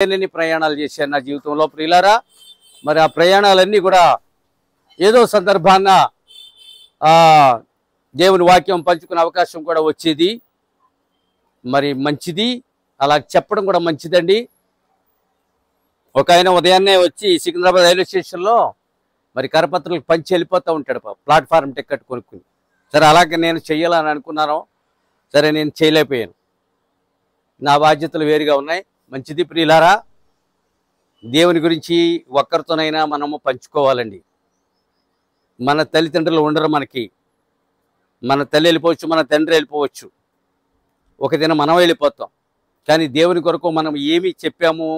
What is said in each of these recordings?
ఎన్ని ప్రయాణాలు చేశాను నా జీవితంలో ప్రియులారా. మరి ఆ ప్రయాణాలన్నీ కూడా ఏదో సందర్భాన దేవుని వాక్యం పంచుకునే అవకాశం కూడా వచ్చేది. మరి మంచిది, అలా చెప్పడం కూడా మంచిదండి. ఒక ఆయన ఉదయాన్నే వచ్చి సికింద్రాబాద్ రైల్వే స్టేషన్లో మరి కరపత్రులకు పంచి వెళ్ళిపోతూ ఉంటాడు ప్లాట్ఫారం టికెట్ కొనుక్కుని. సరే అలాగే నేను చెయ్యాలని అనుకున్నాను, సరే నేను చేయలేకపోయాను. నా బాధ్యతలు వేరుగా ఉన్నాయి. మంచిది ప్రియులారా, దేవుని గురించి ఒక్కరితోనైనా మనము పంచుకోవాలండి. మన తల్లిదండ్రులు ఉండరు మనకి. మన తల్లి వెళ్ళిపోవచ్చు, మన తండ్రి వెళ్ళిపోవచ్చు, ఒక దినం మనం వెళ్ళిపోతాం. కానీ దేవుని కొరకు మనం ఏమి చెప్పాము,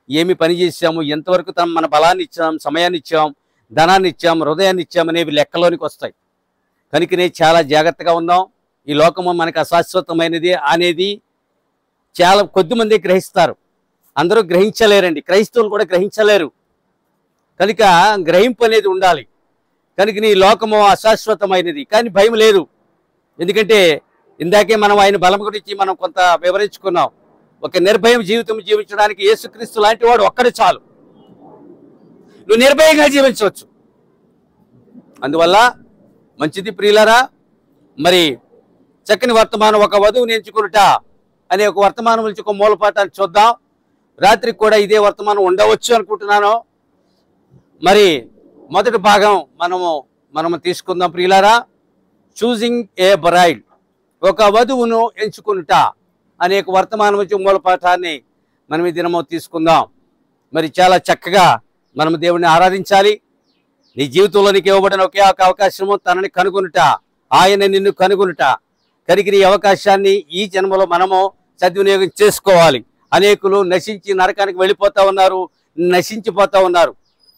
ఏమి పని చేసాము, ఎంతవరకు మన బలాన్ని ఇచ్చాం, సమయాన్ని ఇచ్చాం, ధనాన్ని ఇచ్చాం, హృదయాన్ని ఇచ్చాం అనేవి లెక్కలోనికి వస్తాయి. కనుకనే చాలా జాగ్రత్తగా ఉందాం. ఈ లోకము మనకు అశాశ్వతమైనది అనేది చాలా కొద్దిమంది గ్రహిస్తారు, అందరూ గ్రహించలేరండి. క్రైస్తవులు కూడా గ్రహించలేరు. కనుక గ్రహింపు అనేది ఉండాలి. కనుక నీ లోకము అశాశ్వతమైనది, కానీ భయం లేదు. ఎందుకంటే ఇందాకే మనం ఆయన బలం గురించి మనం కొంత వివరించుకున్నాం. ఒక నిర్భయం జీవితం జీవించడానికి యేసుక్రీస్తు లాంటి వాడు ఒక్కడే చాలు. నువ్వు నిర్భయంగా జీవించవచ్చు. అందువల్ల మంచిది ప్రియులారా. మరి చక్కని వర్తమానం, ఒక వధువుని ఎంచుకునుట అనే ఒక వర్తమానం నుంచి ఒక మూలపాఠాన్ని చూద్దాం. రాత్రికి కూడా ఇదే వర్తమానం ఉండవచ్చు అనుకుంటున్నాను. మరి మొదటి భాగం మనము తీసుకుందాం ప్రియులారా. చూజింగ్ ఏ బ్రైడ్, ఒక వధువును ఎంచుకునుట అనే ఒక వర్తమానం నుంచి మూలపాఠాన్ని మనం ఈ దినము తీసుకుందాం. మరి చాలా చక్కగా మనము దేవుణ్ణి ఆరాధించాలి. నీ జీవితంలో నీకు ఇవ్వబడిన ఒకే ఒక అవకాశము తనని కనుగొనుట, ఆయన నిన్ను కనుగొనుట. కనుక ఈ అవకాశాన్ని ఈ జన్మలో మనము సద్వినియోగం చేసుకోవాలి. అనేకులు నశించి నరకానికి వెళ్ళిపోతూ ఉన్నారు, నశించిపోతూ ఉన్నారు.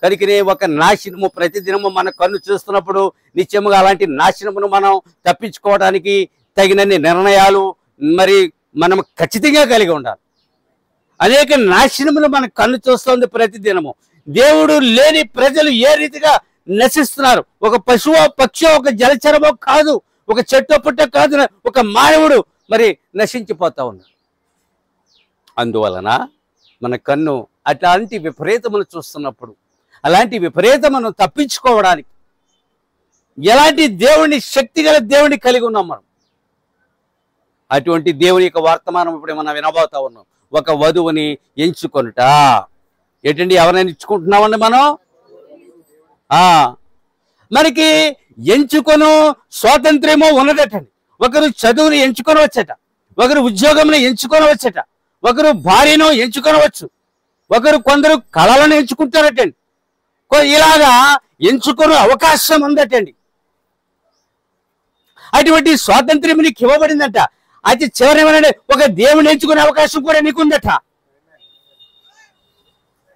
కనుకనే ఒక నాశనము ప్రతిదినము మన కన్ను చూస్తున్నప్పుడు నిత్యముగా అలాంటి నాశనమును మనం తప్పించుకోవడానికి తగినన్ని నిర్ణయాలు మరి మనం ఖచ్చితంగా కలిగి ఉండాలి. అనేక నాశనములు మన కన్ను చూస్తుంది ప్రతిదినము. దేవుడు లేని ప్రజలు ఏ రీతిగా నశిస్తున్నారు. ఒక పశువో పక్షో ఒక జలచరమో కాదు, ఒక చెట్టు పుట్ట కాదు, ఒక మానవుడు మరి నశించిపోతా ఉన్నాడు. అందువలన మన కన్ను అట్లాంటి విపరీతములు చూస్తున్నప్పుడు, అలాంటి విపరీతమును తప్పించుకోవడానికి ఎలాంటి దేవుని శక్తిగల దేవుని కలిగి ఉన్నాం మనం. అటువంటి దేవుని యొక్క వర్తమానం ఇప్పుడు మనం వినబోతా ఉన్నాం. ఒక వధువుని ఎంచుకొనుట. ఏంటండి, ఎవరైనా ఎంచుకుంటున్నామండి మనం? మనకి ఎంచుకొను స్వాతంత్ర్యమో ఉన్నదటండి. ఒకరు చదువుని ఎంచుకొనవచ్చట, ఒకరు ఉద్యోగంలో ఎంచుకొనవచ్చట, ఒకరు భార్యను ఎంచుకొనవచ్చు, కొందరు కళలను ఎంచుకుంటారటండి. ఇలాగా ఎంచుకునే అవకాశం ఉందటండి. అటువంటి స్వాతంత్ర్యం నీకు ఇవ్వబడిందట. అయితే చివరేమనంటే ఒక దేవుని ఎంచుకునే అవకాశం కూడా నీకుందట.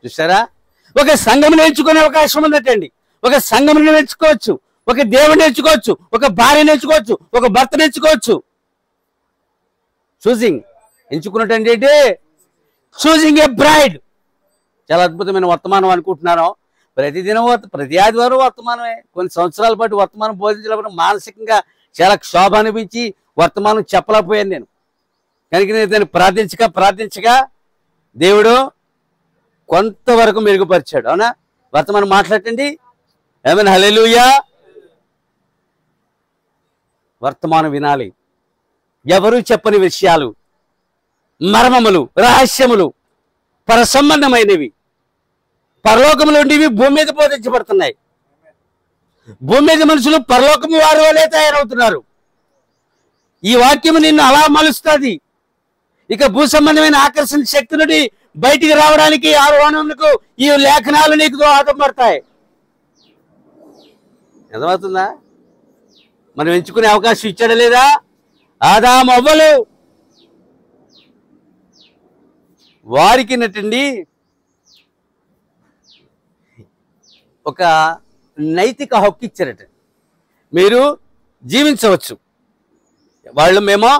చూసారా? ఒక సంఘమును ఎంచుకునే అవకాశం ఉందటండి. ఒక సంఘమును ఎంచుకోవచ్చు, ఒక దేవుని ఎంచుకోవచ్చు, ఒక భార్యను ఎంచుకోవచ్చు, ఒక భర్తను ఎంచుకోవచ్చు. చూసింగ్ ఎంచుకున్నట్టండి అంటే చూసింగ్ ఏ బ్రైడ్. చాలా అద్భుతమైన వర్తమానం అనుకుంటున్నాను. ప్రతిదినం ప్రతి ఆదివారం వర్తమానమే. కొన్ని సంవత్సరాల పాటు వర్తమానం బోధించలేకపోతే మానసికంగా చాలా క్షోభ అనిపించి వర్తమానం చెప్పలేకపోయాను నేను. కనుక నేను దాన్ని ప్రార్థించగా దేవుడు కొంతవరకు మెరుగుపరిచాడు. అవునా? వర్తమానం మాట్లాడండి. ఏమైనా హల్లెలూయా. వర్తమానం వినాలి. ఎవరు చెప్పని విషయాలు, మర్మములు, రహస్యములు, పరసంబంధమైనవి పరలోకములు ఉండేవి భూమి మీద బోధించబడుతున్నాయి. భూమి మీద మనుషులు పరలోకము వారి వలే తయారవుతున్నారు. ఈ వాక్యము నిన్ను అలా మలుస్తుంది. ఇక భూ సంబంధమైన ఆకర్షణ శక్తి నుండి బయటికి రావడానికి ఆరోహణకు ఈ లేఖనాలు నీకు దోహదపడతాయి. అర్థమవుతుందా? మనం ఎంచుకునే అవకాశం ఇచ్చాడా లేదా? ఆదాము అవ్వలు వారికి నటండి ఒక నైతిక హక్కు ఇచ్చారట. మీరు జీవించవచ్చు. వాళ్ళు మేము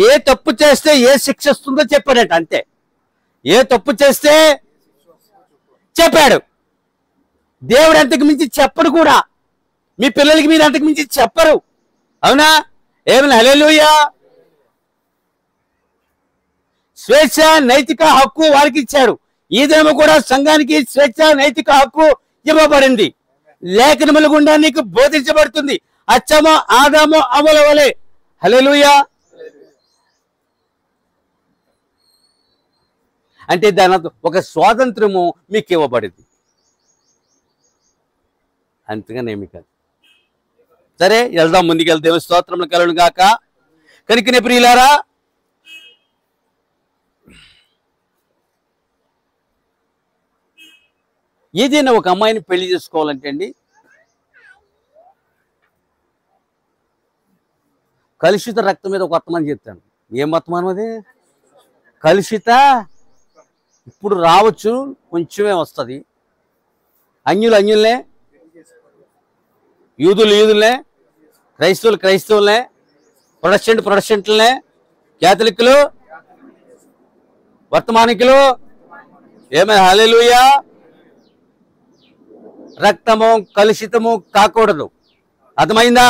ఏ తప్పు చేస్తే ఏ శిక్ష వస్తుందో చెప్పాడట. అంతే. ఏ తప్పు చేస్తే చెప్పాడు. దేవుడు అంతకు మించి చెప్పడు కూడా. మీ పిల్లలకి మీరు అంతకు మించి చెప్పరు. అవునా? ఏమైనా హల్లెలూయా. స్వేచ్ఛ నైతిక హక్కు వారికి ఇచ్చాడు. ఈ దినము కూడా సంఘానికి స్వేచ్ఛ నైతిక హక్కు ఇవ్వబడింది. లేఖనముల గుండా నీకు బోధించబడుతుంది. అచ్చము ఆదాము అవ్వల వలె. హల్లెలూయా. అంటే దాని ఒక స్వాతంత్రము మీకు ఇవ్వబడింది, అంతగానేమి కాదు. సరే, వెళ్దాం, ముందుకెళ్తే స్తోత్రములు కలుగును గాక. కనుకనే ప్రియులారా, ఏదైనా ఒక అమ్మాయిని పెళ్లి చేసుకోవాలంటే అండి, కలుషిత రక్తం మీద ఒక వర్తమానం చెప్తాను. ఏం వర్తమానం అది? కలుషిత. ఇప్పుడు రావచ్చు, కొంచెమే వస్తుంది. అన్యులనే, యూదులనే, క్రైస్తవులనే, ప్రొటెస్టెంట్లనే, క్యాథలిక్లు, వర్తమానికులు. ఏమైనా హల్లెలూయా. రక్తము కలుషితము కాకూడదు. అర్థమైందా?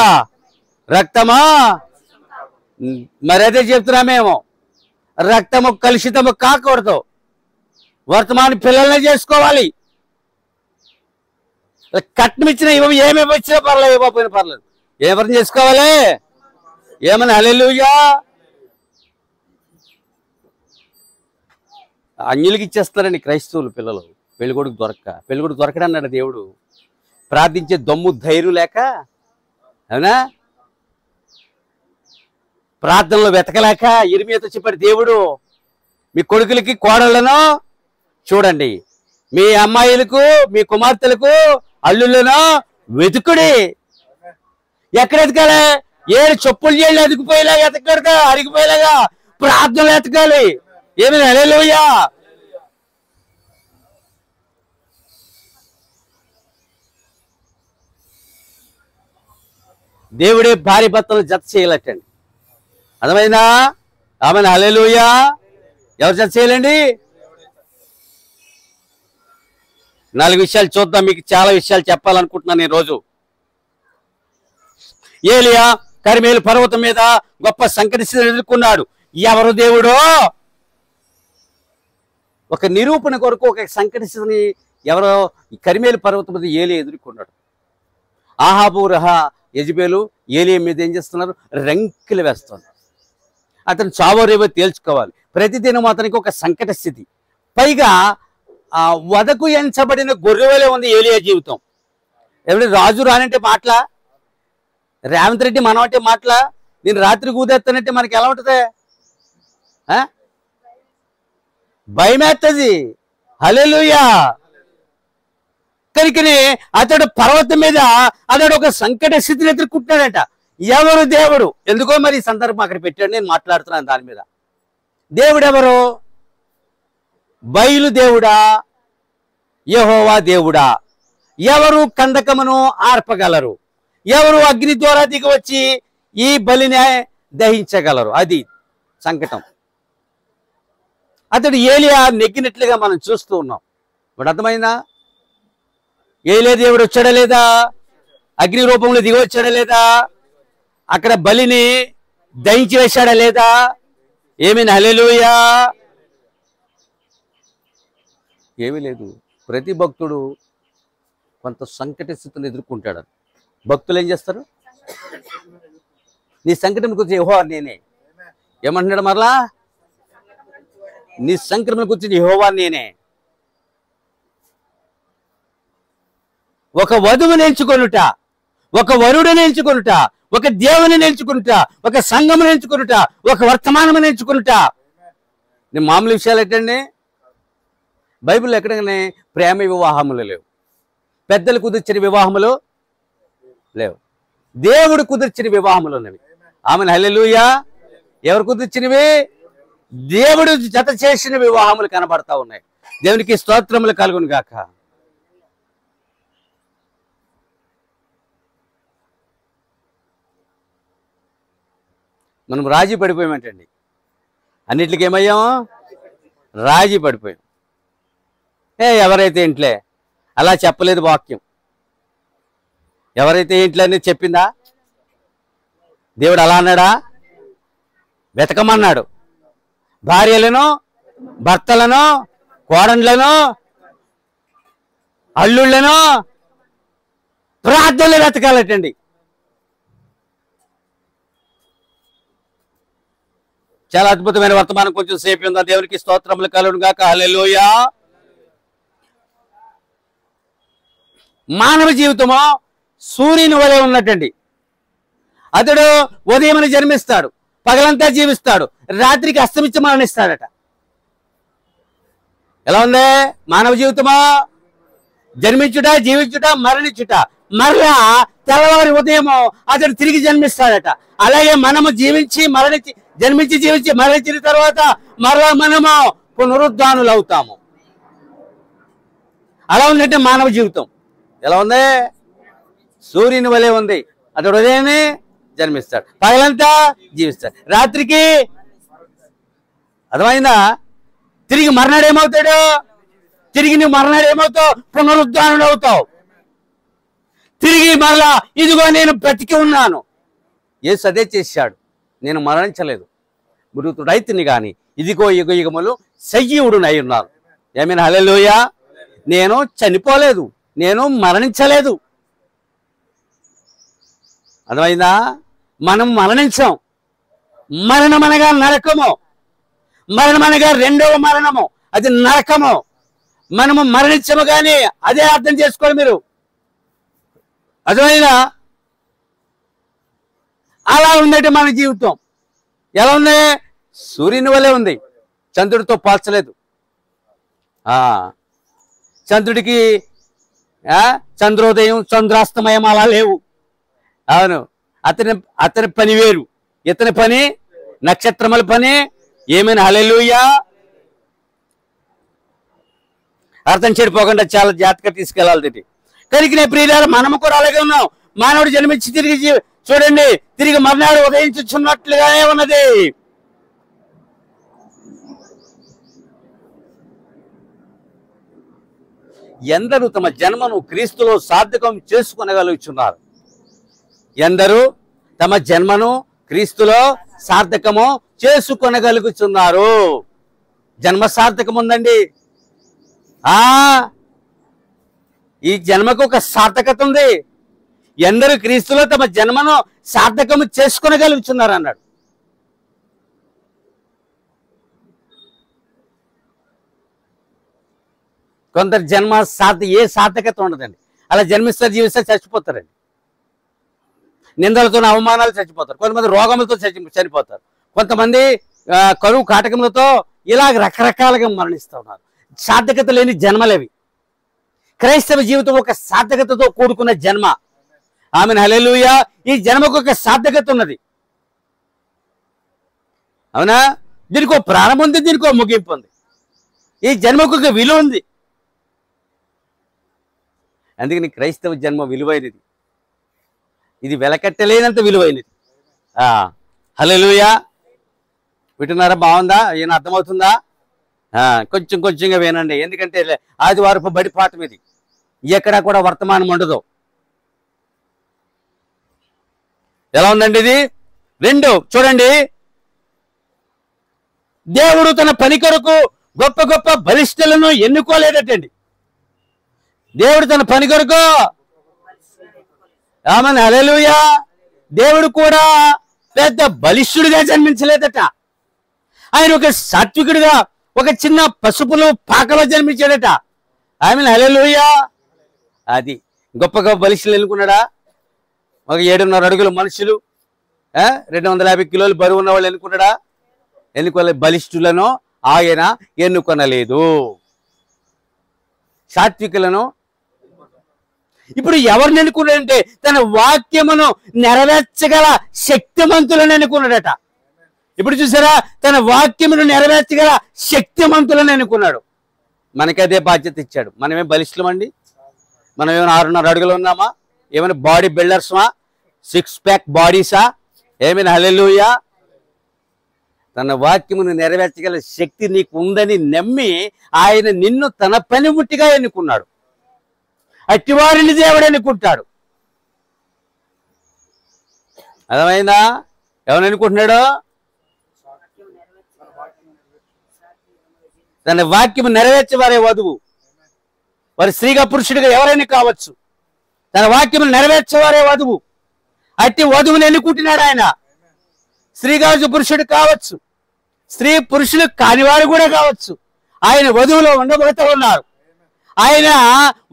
రక్తమా, మరి అదే చెప్తున్నామేమో, రక్తము కలుషితము కాకూడదు. వర్తమాన పిల్లల్నే చేసుకోవాలి. కట్నం ఇచ్చిన ఏమేమి వచ్చినా పర్లేదు, ఇవ్వకపోయినా పర్లేదు, ఎవరిని చేసుకోవాలి? ఏమన్నా హల్లెలూయా. అన్యులకి ఇచ్చేస్తారండి క్రైస్తవులు పిల్లలు, పెళ్ళికొడుకు దొరకడన్నాడు దేవుడు. ప్రార్థించే దమ్ము ధైర్యం లేక, అవునా, ప్రార్థనలో వెతకలేక ఇర్మీయాతో చెప్పాడు దేవుడు, మీ కొడుకులకి కోడళ్లను చూడండి, మీ అమ్మాయిలకు మీ కుమార్తెలకు అల్లులను వెతుకుడి. ఎక్కడ ఎతకాలి? ఏడు చెప్పులు చేయాలి, అదిగిపోయేలాగా ఎతకడదా, అరిగిపోయేలాగా ప్రార్థనలు ఎతకాలి. ఏమైనా హల్లెలూయా. దేవుడే భార్య భర్తలు జత చేయాలటండి. అర్థమైందా? ఆమెను హల్లెలూయా. ఎవరు జత చేయాలండి? 4 విషయాలు చూద్దాం. మీకు చాలా విషయాలు చెప్పాలనుకుంటున్నాను ఈరోజు. ఏలియా కర్మేలు పర్వతం మీద గొప్ప సంకట స్థితిని ఎదుర్కొన్నాడు. ఎవరు దేవుడో ఒక నిరూపణ కొరకు ఒక సంకట స్థితిని ఎవరో కర్మేలు పర్వతం మీద ఏలియా ఎదుర్కొన్నాడు. ఆహాబు యెజబెలు ఏలియా మీద ఏం చేస్తున్నారు? రంకెలు వేస్తున్నారు. అతను చావరేవో తేల్చుకోవాలి. ప్రతిదినం అతనికి ఒక సంకట స్థితి. పైగా వదకు ఎంచబడిన గొర్రెవలే ఉంది ఏలియా జీవితం. ఎవరి రాజు రానంటే మాటలా, రేవంత్ రెడ్డి మనం అంటే మాటలా, నేను రాత్రి కూదేస్తానంటే మనకి ఎలా ఉంటుంది? భయమేస్తుంది. హల్లెలూయా. కనుకనే అతడు పర్వతం మీద అతడు ఒక సంకట స్థితిని ఎదుర్కొంటున్నాడట. ఎవరు దేవుడు? ఎందుకో మరి ఈ సందర్భం అక్కడ పెట్టాడు, నేను మాట్లాడుతున్నాను దాని మీద. దేవుడు ఎవరు? బయలు దేవుడా, యెహోవా దేవుడా? ఎవరు కందకమును ఆర్పగలరు? ఎవరు అగ్ని ద్వారా దిగి వచ్చి ఈ బలిని దహించగలరు? అది సంకటం. అతడు ఏలియా నెగ్గినట్లుగా మనం చూస్తూ ఉన్నాం. ఇప్పుడు అర్థమైందా? ఏలియా దేవుడు వచ్చాడా లేదా? అగ్ని రూపంలో దిగి వచ్చాడా లేదా? అక్కడ బలిని దహించి వేశాడా లేదా? ఏమైనా హల్లెలూయా. ఏమీ లేదు. ప్రతి భక్తుడు కొంత సంకట స్థితిని ఎదుర్కొంటాడు. భక్తులు ఏం చేస్తారు? నీ సంకటం గురించి యెహోవా నేనే. ఏమంటున్నాడు మరలా? నీ సంకటం గురించి యెహోవా నేనే. ఒక వధువుని ఎంచుకొనుట, ఒక వరుడిని ఎంచుకొనుట, ఒక దేవుని ఎంచుకొనుట, ఒక సంఘమును ఎంచుకొనుట, ఒక వర్తమానమును ఎంచుకొనుట. నేను మామూలు విషయాలు ఏంటండి? బైబిల్లో ఎక్కడగానే ప్రేమ వివాహములు లేవు, పెద్దలు కుదిర్చిన వివాహములు లేవు, దేవుడు కుదిర్చిన వివాహములు ఉన్నవి. ఆమెను హల్లెలూయా. ఎవరు కుదిర్చినవి? దేవుడు జత చేసిన వివాహములు కనబడతా ఉన్నాయి. దేవునికి స్తోత్రములు కలుగును గాక. మనం రాజీ పడిపోయామంటండి. అన్నిటికి ఏమయ్యాము? రాజీ పడిపోయాం. ఎవరైతే ఇంట్లే అలా చెప్పలేదు వాక్యం. ఎవరైతే ఇంట్లో అనేది చెప్పిందా? దేవుడు అలా అన్నాడా? వెతకమన్నాడు. భార్యలను, భర్తలను, కోడళ్ళను, అల్లుళ్ళను ప్రార్థనలు వెతకాలటండి. చాలా అద్భుతమైన వర్తమానం. కొంచెం సేపు ఉందా? దేవునికి స్తోత్రములు కలుగును గాక. హల్లెలూయా. మానవ జీవితము సూర్యుని వలె ఉన్నట్టండి. అతడు ఉదయమని జన్మిస్తాడు, పగలంతా జీవిస్తాడు, రాత్రికి అస్తమించి మరణిస్తాడట. ఎలా ఉంది మానవ జీవితమా? జన్మించుట, జీవించుట, మరణించుట. మరలా తెల్లవారి ఉదయము అతడు తిరిగి జన్మిస్తాడట. అలాగే మనము జీవించి మరణించి, జన్మించి జీవించి మరణించిన తర్వాత మరలా మనము పునరుద్ధానులు అవుతాము. అలా ఉందంటే మానవ జీవితం ఎలా ఉంది? సూర్యుని వలె ఉంది. అతడు ఉదయాన్నే జన్మిస్తాడు, పగలంతా జీవిస్తాడు, రాత్రికి అర్థమైందా? తిరిగి మర్నాడు ఏమవుతాడు? తిరిగి నువ్వు మర్నాడు ఏమవుతావు? పునరుద్ధానుడు అవుతావు. తిరిగి మరలా ఇదిగో నేను బ్రతికి ఉన్నాను. యేసు అదే చేశాడు. నేను మరణించలేదు, మృతుడైతిని గాని ఇదిగో యుగ యుగములు సజీవుడునై ఉన్నాను. ఏమైనా హల్లెలూయా. నేను చనిపోలేదు, నేను మరణించలేదు. అర్థమైందా? మనం మరణించాం. మరణం అనగా నరకము. మరణం అనగా రెండవ మరణము, అది నరకము. మనము మరణించము కానీ అదే అర్థం చేసుకోండి మీరు. అర్థమైనా? అలా ఉందంటే మన జీవితం ఎలా ఉంది? సూర్యుని వలె ఉంది, చంద్రుడితో పోల్చలేదు. చంద్రుడికి చంద్రోదయం, చంద్రాస్తమయం అలా లేవు. అవును, అతని పని వేరు, ఇతని పని నక్షత్రముల పని. ఏమైనా హల్లెలూయా. అర్థం చెడిపోకుండా చాలా జాగ్రత్తగా తీసుకెళ్ళాలి. కనుక నేను ప్రియులారా, మనము కూడా అలాగే ఉన్నాం. మానవుడు జన్మించి తిరిగి చూడండి, తిరిగి మర్నాడు ఉదయించుచున్నట్లుగానే ఉన్నది. ఎందరూ తమ జన్మను క్రీస్తులో సార్థకం చేసుకొనగలుగుతున్నారు? ఎందరూ తమ జన్మను క్రీస్తులో సార్థకము చేసుకొనగలుగుతున్నారు? జన్మ సార్థకం ఉందండి. ఈ జన్మకు ఒక సార్థకత ఉంది. ఎందరూ క్రీస్తులో తమ జన్మను సార్థకము చేసుకొనగలుగుతున్నారు అన్నాడు. కొందరు జన్మ ఏ సార్థకత ఉండదండి. అలా జన్మిస్తారు, జీవిస్తారు, చచ్చిపోతారండి. నిందలతో, అవమానాలు చచ్చిపోతారు. కొంతమంది రోగములతో చనిపోతారు. కొంతమంది కరువు కాటకములతో ఇలాగ రకరకాలుగా మరణిస్తూ ఉన్నారు. సార్థకత లేని జన్మలేవి. క్రైస్తవ జీవితం ఒక సార్థకతతో కూడుకున్న జన్మ. ఆమెను హల్లెలూయా. ఈ జన్మకు ఒక సార్థకత ఉన్నది. అవునా? దీనికి ఒక ప్రారంభం ఉంది, దీనికి ఒక ముగింపు ఉంది. ఈ జన్మకు ఒక విలువ ఉంది. అందుకని క్రైస్తవ జన్మ విలువైనది. ఇది వెలకట్టలేనంత విలువైనది. హల్లెలూయా. వింటున్నారా? బాగుందా? ఏం అర్థమవుతుందా? కొంచెం కొంచెంగా వినండి. ఎందుకంటే ఆదివారపు బడి పాఠం ఇది. ఎక్కడా కూడా వర్తమానం ఉండదు. ఎలా ఉందండి ఇది? రెండు చూడండి. దేవుడు తన పని కొరకు గొప్ప గొప్ప బలిష్ఠులను ఎన్నుకోలేదటండి. దేవుడు తన పని కొరకు, ఆమెను హల్లెలూయా, దేవుడు కూడా పెద్ద బలిష్ఠుడిగా జన్మించలేదట. ఆయన ఒక సాత్వికుడిగా ఒక చిన్న పసుపులు పాకలో జన్మించాడట. ఆమెను హల్లెలూయా. అది గొప్ప గొప్ప బలిష్ఠులు ఎన్నుకున్నాడా? ఒక 7.5 అడుగుల మనుషులు, 250 కిలోలు బరువు ఉన్న వాళ్ళు ఎన్నుకున్నాడా? ఎన్నుకోలేదు. బలిష్ఠులను ఆయన ఎన్నుకొనలేదు, సాత్వికులను. ఇప్పుడు ఎవరిని ఎన్నుకున్నాడంటే తన వాక్యమును నెరవేర్చగల శక్తిమంతులను ఎన్నుకున్నాడట. ఇప్పుడు చూసారా? తన వాక్యమును నెరవేర్చగల శక్తిమంతులను ఎన్నుకున్నాడు. మనకి అదే బాధ్యత ఇచ్చాడు. మనమేం బలిష్ఠులం అండి? మనం ఏమైనా 6.5 అడుగులు ఉన్నామా? ఏమైనా బాడీ బిల్డర్స్మా? 6 ప్యాక్ బాడీసా? ఏమైనా హల్లెలూయా. తన వాక్యమును నెరవేర్చగల శక్తి నీకు ఉందని నమ్మి ఆయన నిన్ను తన పనిముట్టిగా ఎన్నుకున్నాడు. అట్టివారిని దేవుడు ఎన్నుకుంటాడు. అర్థమైందా? ఎవరు ఎన్నుకుంటున్నాడు? తన వాక్యం నెరవేర్చేవారే వధువు. వారి స్త్రీగా పురుషుడిగా ఎవరైనా కావచ్చు, తన వాక్యం నెరవేర్చేవారే వధువు. అట్టి వధువుని ఎన్నుకుంటున్నాడు ఆయన. స్త్రీ కావచ్చు, పురుషుడు కావచ్చు, స్త్రీ పురుషులు కానివారు కూడా కావచ్చు. ఆయన వధువులో ఉండబోతూ ఉన్నారు. ఆయన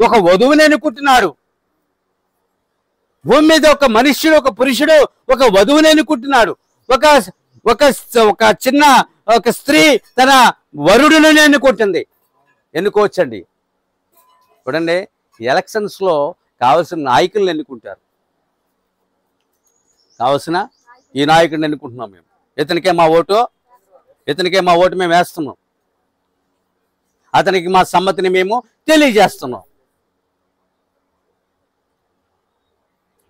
ఒక వధువుని ఎన్నుకుంటున్నాడు. భూమి మీద ఒక మనుష్యుడు, ఒక పురుషుడు ఒక వధువుని ఎన్నుకుంటున్నాడు. ఒక ఒక ఒక చిన్న ఒక స్త్రీ తన వరుడుని ఎన్నుకుంటుంది. ఎన్నుకోవచ్చండి. చూడండి, ఎలక్షన్స్ లో కావలసిన నాయకులను ఎన్నుకుంటారు. కావలసిన ఈ నాయకుడిని ఎన్నుకుంటున్నాం మేము. ఇతనికే మా ఓటు, ఇతనికే మా ఓటు మేము వేస్తున్నాం. అతనికి మా సమ్మతిని మేము తెలియజేస్తున్నాం.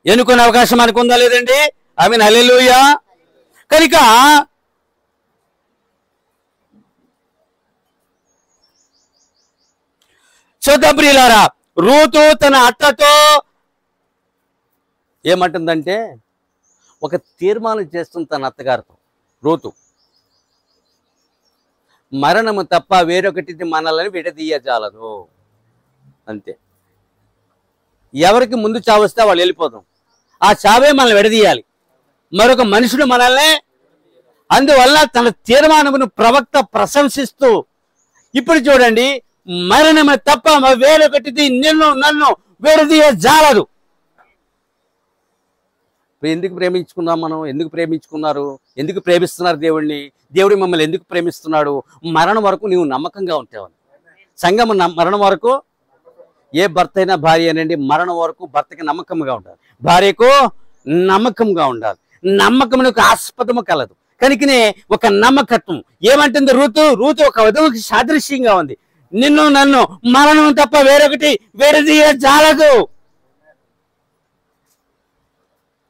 ఎన్నుకునే అవకాశం మనకు ఉందా లేదండి? ఆమేన్, హల్లెలూయా. కనుక చూద్దాం ప్రియులారా, రూతు తన అత్తతో ఏమంటుందంటే ఒక తీర్మానం చేస్తుంది తన అత్తగారితో. రూతు, మరణము తప్ప వేరొకటి మనల్ని విడదీయజాలదు. అంతే. ఎవరికి ముందు చావస్తే వాళ్ళు వెళ్ళిపోతాం. ఆ చావే మనల్ని విడదీయాలి. మరొక మనుషుడు మనల్ని. అందువల్ల తన తీర్మానమును ప్రవక్త ప్రశంసిస్తూ ఇప్పుడు చూడండి, మరణము తప్ప వేరొకటిది నన్ను విడదీయజాలదు. ఎందుకు ప్రేమించుకున్నాం మనం? ఎందుకు ప్రేమించుకున్నారు? ఎందుకు ప్రేమిస్తున్నారు దేవుడిని? దేవుడు మమ్మల్ని ఎందుకు ప్రేమిస్తున్నాడు? మరణం వరకు నీవు నమ్మకంగా ఉంటావని. సంఘము మరణం వరకు, ఏ భర్త అయినా భార్య అనండి, మరణం వరకు భర్తకి నమ్మకంగా ఉండాలి, భార్యకు నమ్మకంగా ఉండాలి. నమ్మకమునకు ఆస్పదము కలదు. కనుకనే ఒక నమ్మకత్వం. ఏమంటుంది రూతు ఒక వధువుకి సాదృశ్యంగా ఉంది. నిన్ను నన్ను మరణం తప్ప వేరొకటి విడదీయజాలదు.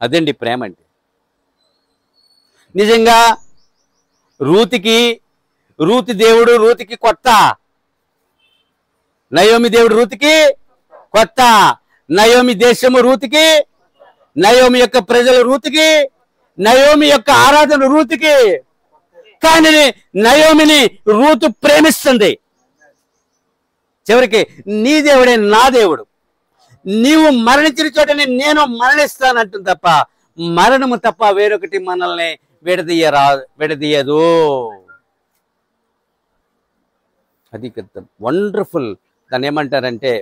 అదండి ప్రేమ అంటే. నిజంగా రూతు దేవుడు రూతుకి కొత్త, నయోమి దేవుడు రూతుకి కొత్త, నయోమి దేశము రూతుకి, నయోమి యొక్క ప్రజలు రూతుకి, నయోమి యొక్క ఆరాధన రూతుకి. కానీ నయోమిని రూతు ప్రేమిస్తుంది. చివరికి నీ దేవుడే నా దేవుడు, నీవు మరణించిన చోటని నేను మరణిస్తానంటుంది తప్ప మరణము తప్ప వేరొకటి మనల్ని విడదీయదు. అది వండర్ఫుల్. దాన్ని ఏమంటారంటే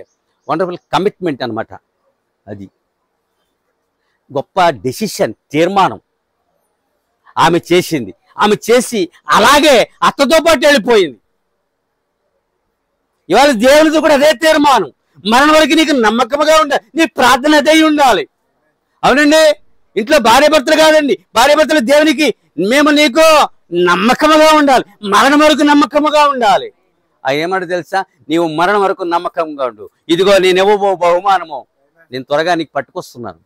వండర్ఫుల్ కమిట్మెంట్ అనమాట. అది గొప్ప డెసిషన్, తీర్మానం ఆమె చేసింది. ఆమె చేసి అలాగే అత్తతో పాటు వెళ్ళిపోయింది. ఇవాళ దేవునితో కూడా అదే తీర్మానం. మరణం వరకు నీకు నమ్మకంగా ఉండాలి, నీ ప్రార్థన అదే ఉండాలి. అవునండి, ఇంట్లో భార్య భర్తలు కాదండి, భార్య భర్తలు దేవునికి మేము నీకు నమ్మకముగా ఉండాలి, మరణం వరకు నమ్మకముగా ఉండాలి. ఏమంటే తెలుసా, నీవు మరణం వరకు నమ్మకంగా ఉండు. ఇదిగో నేనేవో బహుమానము నేను త్వరగా నీకు పట్టుకొస్తున్నాను.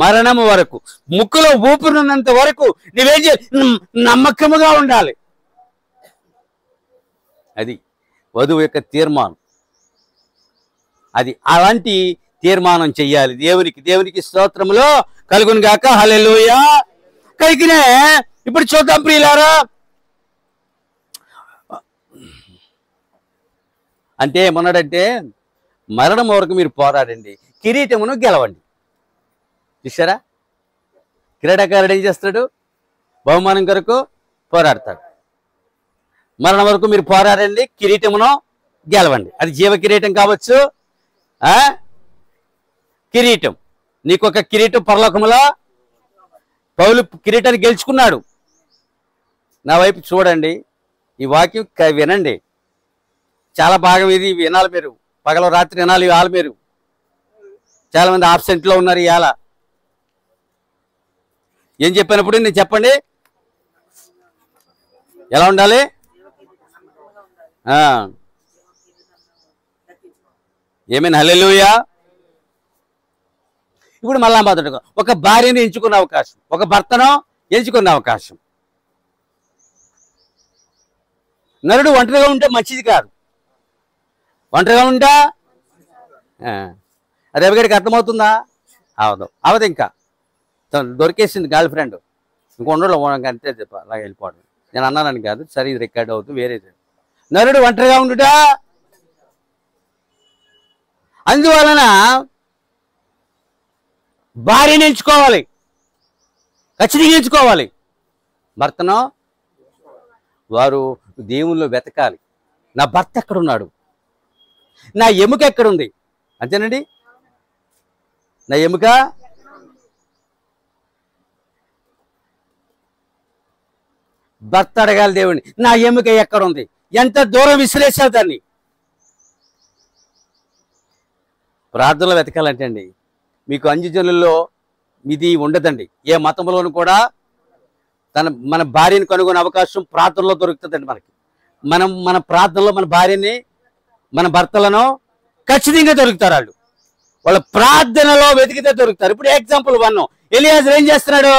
మరణము వరకు, ముక్కులో ఊపిరినంత వరకు నీవేం చేయాలి? నమ్మకముగా ఉండాలి. అది వధువు యొక్క తీర్మానం. అది అలాంటి తీర్మానం చెయ్యాలి. దేవునికి స్తోత్రములో కలుగును గాక. హల్లెలూయా. కైకినే ఇప్పుడు చూద్దాం ప్రియులారా. అంటే ఏమన్నాడంటే, మరణం వరకు మీరు పోరాడండి, కిరీటమును గెలవండి. చూసారా, క్రీడాకారుడు ఏం చేస్తాడు? బహుమానం కొరకు పోరాడతాడు. మరణం వరకు మీరు పోరాడండి, కిరీటమును గెలవండి. అది జీవ కిరీటం కావచ్చు, కిరీటం. నీకొక కిరీటం పరలోకములో. పౌలు కిరీటాన్ని గెలుచుకున్నాడు. నా వైపు చూడండి, ఈ వాక్యం వినండి. చాలా భాగం ఇది వినాలి మీరు. పగల రాత్రి వినాలి ఇవాళ మీరు. చాలా మంది ఆబ్సెంట్లో ఉన్నారు ఇవాళ. ఏం చెప్పినప్పుడు నేను చెప్పండి, ఎలా ఉండాలి? ఏమైనా హల్లెలూయా. ఇప్పుడు మళ్ళా మొదటగా ఒక భార్యను ఎంచుకున్న అవకాశం, ఒక భర్తను ఎంచుకున్న అవకాశం. నరుడు ఒంటరిగా ఉంటే మంచిది కాదు. ఒంటరిగా ఉంటా రేవగడికి అర్థమవుతుందా? అవదు. ఇంకా దొరికేసింది గర్ల్ ఫ్రెండ్, ఇంక ఉండడు అంతే చెప్ప అలాగే వెళ్ళిపోవడం. నేను అన్నానని కాదు, సరే ఇది రికార్డ్ అవుతుంది, వేరేది. నరుడు ఒంటరిగా ఉండుట, అందువలన భార్యని ఎంచుకోవాలి, ఖచ్చితంగా ఎంచుకోవాలి. భర్తను వారు దేవుల్లో వెతకాలి. నా భర్త ఎక్కడున్నాడు, నా ఎముక ఎక్కడుంది, అంతేనండి. నా ఎముక భర్త అడగాలి దేవుడిని, నా ఎముక ఎక్కడుంది, ఎంత దూరం విసిరేసావు దాన్ని. ప్రార్థనలో వెతకాలంటే అండి, మీకు అన్యజనుల్లో ఇది ఉండదండి. ఏ మతంలోనూ కూడా మన భార్యని కనుగొనే అవకాశం ప్రార్థనలో దొరుకుతుందండి. మన ప్రార్థనలో మన భార్యని, మన భర్తలను ఖచ్చితంగా దొరుకుతారు. వాళ్ళ ప్రార్థనలో వెతికితే దొరుకుతారు. ఇప్పుడు ఎగ్జాంపుల్ 1, ఎలియాజర్ ఏం చేస్తున్నాడు,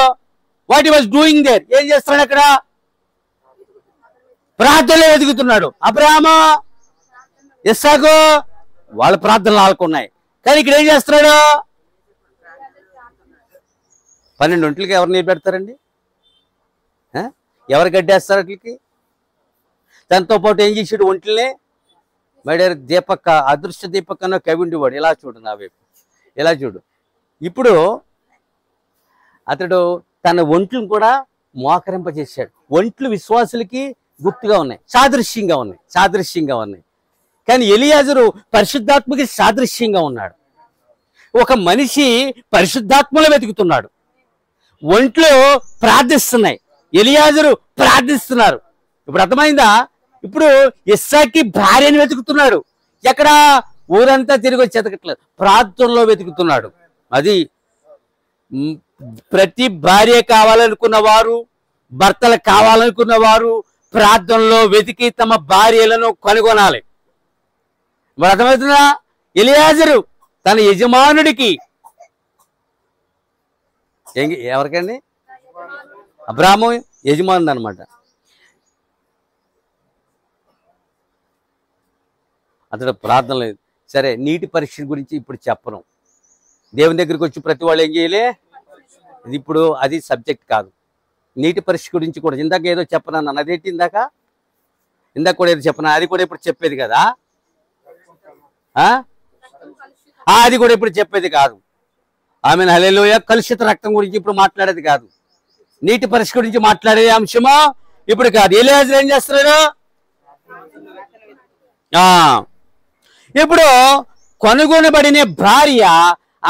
what he was doing there, ఏం చేస్తున్నాడు అక్కడ, ప్రార్థనలో వెతుకుతున్నాడు. అబ్రహాము, ఇస్సాకు వాళ్ళ ప్రార్థనలు ఆడుకున్నాయి, కానీ ఇక్కడ ఏం చేస్తున్నాడు, 12 ఒంట్లకి ఎవరు నీరు పెడతారండి, ఎవరు గడ్డేస్తారు అట్లకి. దాంతో పాటు ఏం చేసాడు, ఒంట్లనే మేడారు దీపక్క, అదృష్ట దీపక్ అన్న కవి ఉండేవాడు. ఇలా చూడు, నా వైపు ఇలా చూడు. ఇప్పుడు అతడు తన ఒంట్లను కూడా మోకరింపజేశాడు. ఒంట్లు విశ్వాసులకి గుర్తుగా ఉన్నాయి, సాదృశ్యంగా ఉన్నాయి. కానీ ఎలియాజరు పరిశుద్ధాత్మకి సాదృశ్యంగా ఉన్నాడు. ఒక మనిషి పరిశుద్ధాత్మలో వెతుకుతున్నాడు, ఒంట్లో ప్రార్థిస్తున్నాయి, ఎలియాజరు ప్రార్థిస్తున్నారు. ఇప్పుడు అర్థమైందా? ఇప్పుడు ఇస్సాకి భార్యని వెతుకుతున్నాడు. ఎక్కడ, ఊరంతా తిరిగి వచ్చి వెతకట్లేదు, ప్రార్థనలో వెతుకుతున్నాడు. అది ప్రతి భార్య కావాలనుకున్న వారు, భర్తలు కావాలనుకున్న వారు ప్రార్థనలో వెతికి తమ భార్యలను కనుగొనాలి. మరి అర్థమవుతుందా? ఎలియాజరు తన యజమానుడికి, ఎవరికండి, అబ్రాహాము యజమానుడు అనమాట. అతడు ప్రార్థన లేదు. సరే, నీటి పరీక్ష గురించి ఇప్పుడు చెప్పను. దేవుని దగ్గరికి వచ్చి ప్రతి వాళ్ళు ఏం చేయలే, ఇది ఇప్పుడు అది సబ్జెక్ట్ కాదు. నీటి పరీక్ష గురించి కూడా ఇందాక ఏదో చెప్పనన్నాను, అదేంటి ఇందాక కూడా ఏదో చెప్పనా, అది కూడా ఇప్పుడు చెప్పేది కదా, అది కూడా ఇప్పుడు చెప్పేది కాదు. ఆమెను హల్లెలూయా. కలుషిత రక్తం గురించి ఇప్పుడు మాట్లాడేది కాదు, నీటి పరీక్ష గురించి మాట్లాడే అంశమా ఇప్పుడు కాదు. ఎలియాజరు ఏం చేస్తున్నాడు, ఇప్పుడు కనుగొనబడిన భార్య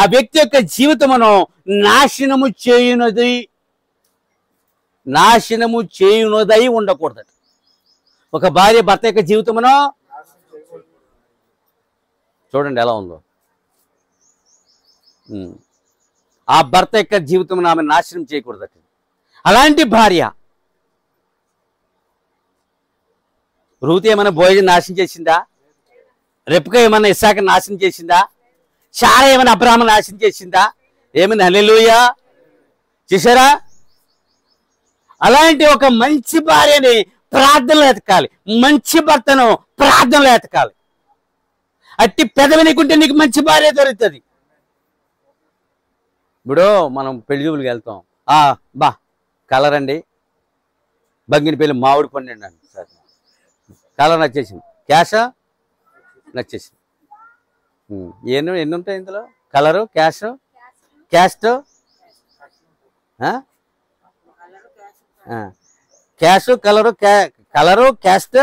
ఆ వ్యక్తి యొక్క జీవితమును నాశనము చేయునదై ఉండకూడదు. ఒక భార్య భర్త యొక్క జీవితమును చూడండి ఎలా ఉందో, ఆ భర్త యొక్క జీవితం ఆమె నాశనం చేయకూడదట. అలాంటి భార్య రూతు ఏమైనా బోయజు నాశనం చేసిందా, రెప్కా ఏమన్నా ఇస్సాకు నాశనం చేసిందా, శారా ఏమైనా అబ్రాహాము నాశనం చేసిందా, ఏమైనా హల్లెలూయా. చూసారా? అలాంటి ఒక మంచి భార్యని ప్రార్థనలో ఎతకాలి, మంచి భర్తను ప్రార్థనలో ఎతకాలి. అట్టి పెదవి నీకుంటే నీకు మంచి భార్య దొరుకుతుంది. ఇప్పుడు మనం పెళ్లి చూపులకు వెళ్తాం, బా కలర్ అండి, బంగిని పెళ్ళి మామిడి పండు అండి, సరే కలర్ నచ్చేసింది, క్యాషా నచ్చేసింది. ఎన్ని ఉంటాయి ఇందులో, colour, cash, caste, cash, colour, caste,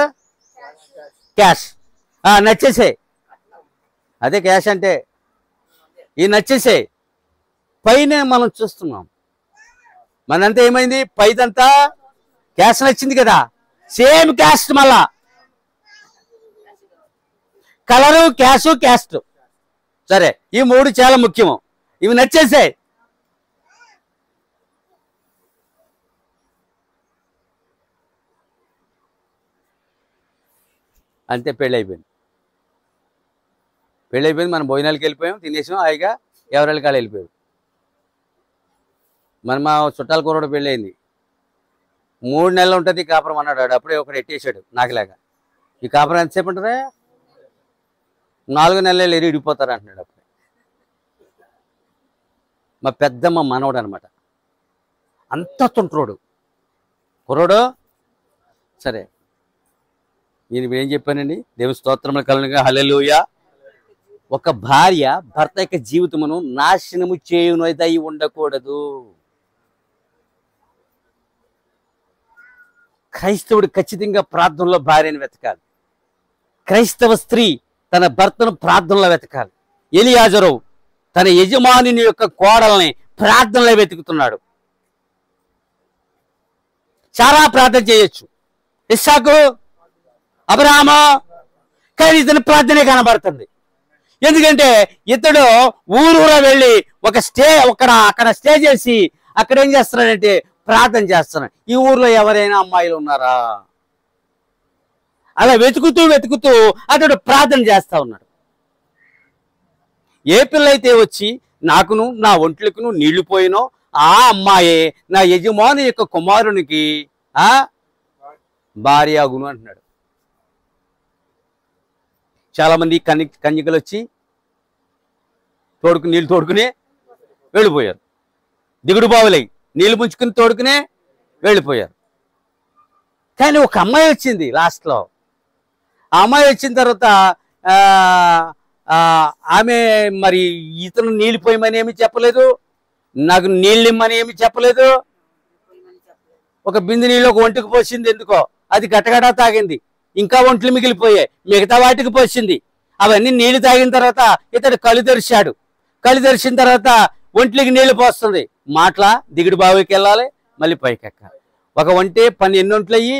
cash నచ్చేసే, అదే క్యాష్ అంటే. ఈ నచ్చేసే పైన మనం చూస్తున్నాం, మనంతా ఏమైంది, పైదంతా క్యాష్ నచ్చింది కదా, సేమ్ క్యాస్ట్, మళ్ళా కలరు, క్యాష్, క్యాస్ట్. సరే, ఈ 3 చాలా ముఖ్యము, ఇవి నచ్చేసాయి. అంతే, పెళ్ళి అయిపోయింది. మనం భోజనాలకు వెళ్ళిపోయాం, తినేసాం, హాయిగా ఎవరి కాళ్ళు వెళ్ళిపోయాం. మా చుట్టాల కూరడు పెళ్ళి అయింది, 3 నెలలు ఉంటుంది కాపురం అన్నాడు. అప్పుడే ఒకడు ఎట్టేసాడు నాకులాగా. ఈ కాపురం ఎంతసేపు ఉంటుందా, 4 నెలలు ఇడిపోతారు అంటున్నాడు. అప్పుడే మా పెద్దమ్మ మనవడు అనమాట, అంత తుంట్రోడు కుర్రోడు, సరే, నేను ఏం చెప్పానండి? దేవుని స్తోత్రములు కలుగునుగా. హల్లెలూయా. ఒక భార్య భర్త యొక్క జీవితమును నాశనము చేయునదై ఉండకూడదు. క్రైస్తవుడు ఖచ్చితంగా ప్రార్థనలో భార్యను వెతకాలి. క్రైస్తవ స్త్రీ తన భర్తను ప్రార్థనలో వెతకాలి. ఎలియాజరు తన యజమానుని యొక్క కోడల్ని ప్రార్థనలో వెతుకుతున్నాడు. చాలా ప్రార్థన చేయొచ్చు, ఇస్సాకు, అబ్రహాము, కానీ ఇతని ప్రార్థనే కనబడుతుంది. ఎందుకంటే ఇతడు ఊరూరా వెళ్ళి అక్కడ స్టే చేసి అక్కడ ఏం చేస్తున్నాడంటే ప్రార్థన చేస్తున్నాడు. ఈ ఊర్లో ఎవరైనా అమ్మాయిలు ఉన్నారా అలా వెతుకుతూ వెతుకుతూ అతడు ప్రార్థన చేస్తా ఉన్నాడు. ఏ పిల్లయితే వచ్చి నాకును నా ఒంట్లకును నీళ్లు పోయినో ఆ అమ్మాయే నా యజమాని యొక్క కుమారునికి భార్య అగును అంటున్నాడు. చాలా మంది కన్యకలు వచ్చి నీళ్ళు తోడుకునే వెళ్ళిపోయారు. దిగుడు బావులై నీళ్లు ముంచుకుని తోడుకునే వెళ్ళిపోయారు. కానీ ఒక అమ్మాయి వచ్చింది లాస్ట్లో. ఆ అమ్మాయి వచ్చిన తర్వాత ఆమె మరి ఇతను నీళ్ళు పోయమని ఏమి చెప్పలేదు, నాకు నీళ్ళు ఇమ్మని ఏమి చెప్పలేదు. ఒక బిందె నీళ్ళు ఒక ఒంటికి పోసింది. ఎందుకో అది గటగడా తాగింది. ఇంకా ఒంట్లు మిగిలిపోయాయి, మిగతా వాటికి పోసింది. అవన్నీ నీళ్లు తాగిన తర్వాత ఇతడు కళ్ళు తెరిచాడు. కళ్ళు తెరిచిన తర్వాత ఒంట్లకి నీళ్లు పోస్తుంది. మాటలా దిగుడు బావికి వెళ్ళాలి, మళ్ళీ పైకి ఎక్కాలి. ఒక ఒంటే ఎన్ని ఒంట్లు అయ్యి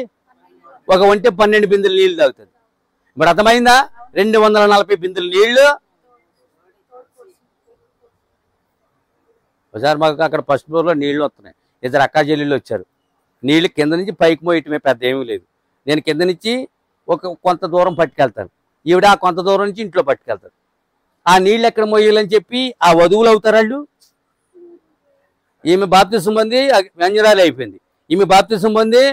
ఒక ఒంటే 12 బిందులు నీళ్లు తాగుతుంది. ఇప్పుడు అర్థమైందా? 240 బిందులు నీళ్లు. ఒకసారి మాకు అక్కడ ఫస్ట్ ఫ్లోర్లో నీళ్లు వస్తున్నాయి. ఇద్దరు అక్కా చెల్లెళ్ళు వచ్చారు. నీళ్లు కింద నుంచి పైకి మోయటమే, పెద్ద ఏమీ లేదు. నేను కింద నుంచి కొంత దూరం పట్టుకెళ్తాను, ఈవిడ ఆ కొంత దూరం నుంచి ఇంట్లో పట్టుకెళ్తారు. ఆ నీళ్ళు ఎక్కడ మోయాలని చెప్పి ఆ వధువులు అవుతారు వాళ్ళు. ఈమె బాప్తిసం పొంది వ్యంజనాలు అయిపోయింది. ఈమె బాప్తిసం పొంది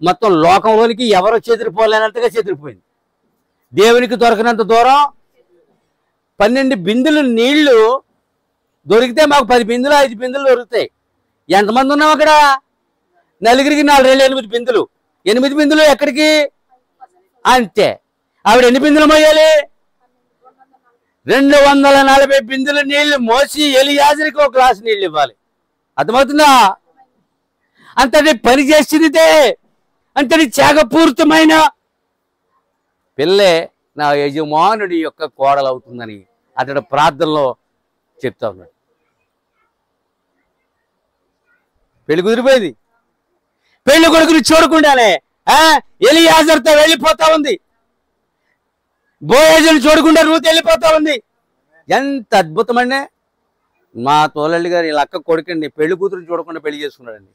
మొత్తం లోకంలోనికి ఎవరో చెదిరిపోలేనంతగా చెదిరిపోయింది. దేవునికి దొరకనంత దూరం 12 బిందులు నీళ్లు దొరికితే మాకు 10 బిందులు 5 బిందులు దొరుకుతాయి. ఎంతమంది ఉన్నాం అక్కడ? నలుగురికి 4 8 బిందులు. 8 బిందులు ఎక్కడికి? అంతే. ఆవిడ ఎన్ని బిందులు మోయాలి? 240 బిందులు నీళ్లు మోసి ఎలియాజరుకి ఒక గ్లాసు నీళ్ళు ఇవ్వాలి. అర్థమవుతుందా? అంతటి పని చేసినదే, అంతటి త్యాగపూరితమైన పిల్లే నా యజమానుడి యొక్క కోడలవుతుందని అతడు ప్రార్థనలో చెప్తా ఉన్నాడు. పెళ్లి కుదిరిపోయింది. పెళ్లి కొడుకుని చూడకుండానే ఎలియాజరుతో వెళ్ళిపోతా ఉంది. బోయేజుని చూడకుండా రూతు వెళ్ళిపోతా ఉంది. ఎంత అద్భుతమండి! మా తోలల్లి గారు వీళ్ళ అక్క కొడుకండి పెళ్లి కూతురు చూడకుండా పెళ్లి చేసుకున్నాడండి.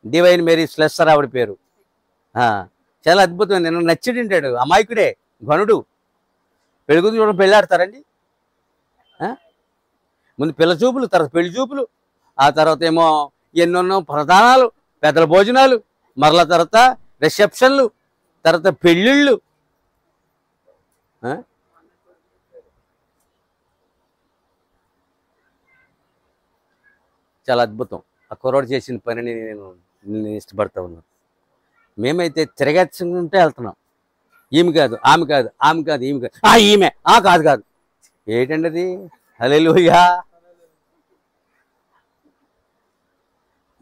డివైన్ మేరీ స్లెస్సర్ ఆవిడ పేరు. చాలా అద్భుతం. నేను నచ్చిడింటాడు. అమాయకుడే, ఘనుడు. పెళ్లి కూతురు చూడడం పెళ్ళి ఆడతారండి. ముందు పిల్ల చూపులు, తర్వాత పెళ్లి చూపులు, ఆ తర్వాత ఏమో ఎన్నెన్నో ప్రధానాలు, పెద్దల భోజనాలు, మరలా తర్వాత రిసెప్షన్లు, తర్వాత పెళ్ళిళ్ళు. చాలా అద్భుతం. ఆ కుర్రోడు చేసిన పనిని నేను ఇష్టపడతా ఉన్నాను. మేమైతే తిరగచ్చుకుంటే వెళ్తున్నాం. ఈమె కాదు, ఆమె కాదు, ఆమె కాదు, ఈమె కాదు, ఈమె కాదు కాదు. ఏంటండి అది? హల్లెలూయా.